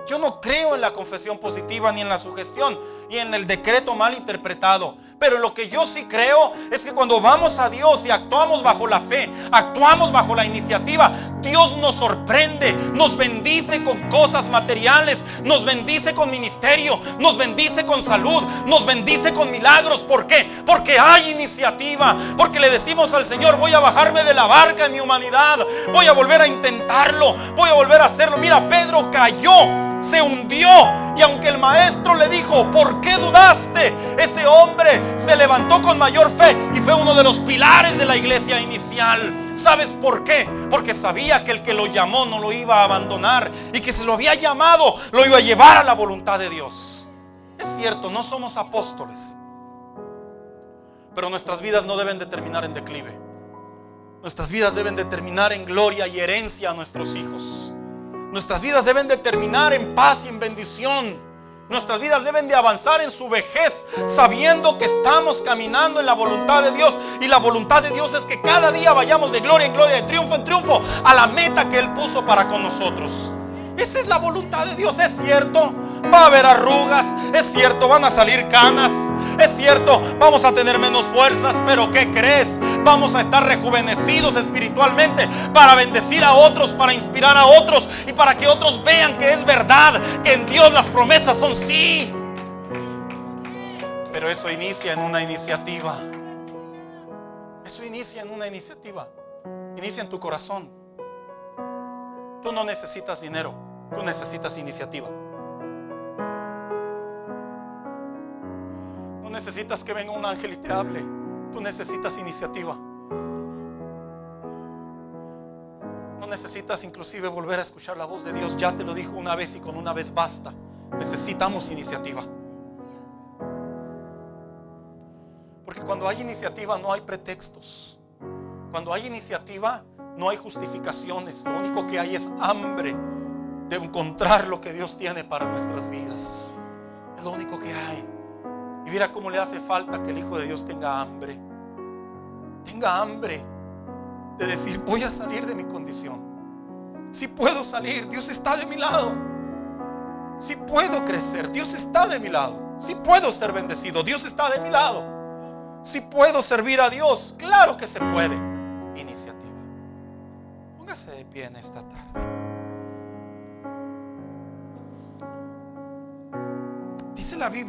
yo no creo en la confesión positiva ni en la sugestión y en el decreto mal interpretado. Pero lo que yo sí creo es que cuando vamos a Dios y actuamos bajo la fe, actuamos bajo la iniciativa, Dios nos sorprende, nos bendice con cosas materiales, nos bendice con ministerio, nos bendice con salud, nos bendice con milagros. ¿Por qué? Porque hay iniciativa, porque le decimos al Señor, voy a bajarme de la barca en mi humanidad, voy a volver a intentarlo, voy a volver a hacerlo. Mira, Pedro cayó, se hundió, y aunque el maestro le dijo, ¿por qué dudaste?, ese hombre se levantó con mayor fe y fue uno de los pilares de la iglesia inicial. ¿Sabes por qué? Porque sabía que el que lo llamó no lo iba a abandonar y que si lo había llamado lo iba a llevar a la voluntad de Dios. Es cierto, no somos apóstoles, pero nuestras vidas no deben de terminar en declive. Nuestras vidas deben de terminar en gloria y herencia a nuestros hijos. Nuestras vidas deben de terminar en paz y en bendición. Nuestras vidas deben de avanzar en su vejez sabiendo que estamos caminando en la voluntad de Dios. Y la voluntad de Dios es que cada día vayamos de gloria en gloria, de triunfo en triunfo, a la meta que Él puso para con nosotros. Esa es la voluntad de Dios. Es cierto, va a haber arrugas, es cierto, van a salir canas, es cierto, vamos a tener menos fuerzas, pero ¿qué crees? Vamos a estar rejuvenecidos espiritualmente para bendecir a otros, para inspirar a otros y para que otros vean que es verdad, que en Dios las promesas son sí. Pero eso inicia en una iniciativa. Eso inicia en una iniciativa. Inicia en tu corazón. Tú no necesitas dinero, tú necesitas iniciativa. No necesitas que venga un ángel y te hable. Tú necesitas iniciativa. No necesitas inclusive volver a escuchar la voz de Dios. Ya te lo dijo una vez y con una vez basta. Necesitamos iniciativa. Porque cuando hay iniciativa no hay pretextos. Cuando hay iniciativa no hay justificaciones. Lo único que hay es hambre de encontrar lo que Dios tiene para nuestras vidas. Es lo único que hay. Y mira cómo le hace falta que el Hijo de Dios tenga hambre. Tenga hambre de decir: voy a salir de mi condición. Si puedo salir, Dios está de mi lado. Si puedo crecer, Dios está de mi lado. Si puedo ser bendecido, Dios está de mi lado. Si puedo servir a Dios, claro que se puede. Iniciativa. Póngase de pie en esta tarde. Dice la Biblia.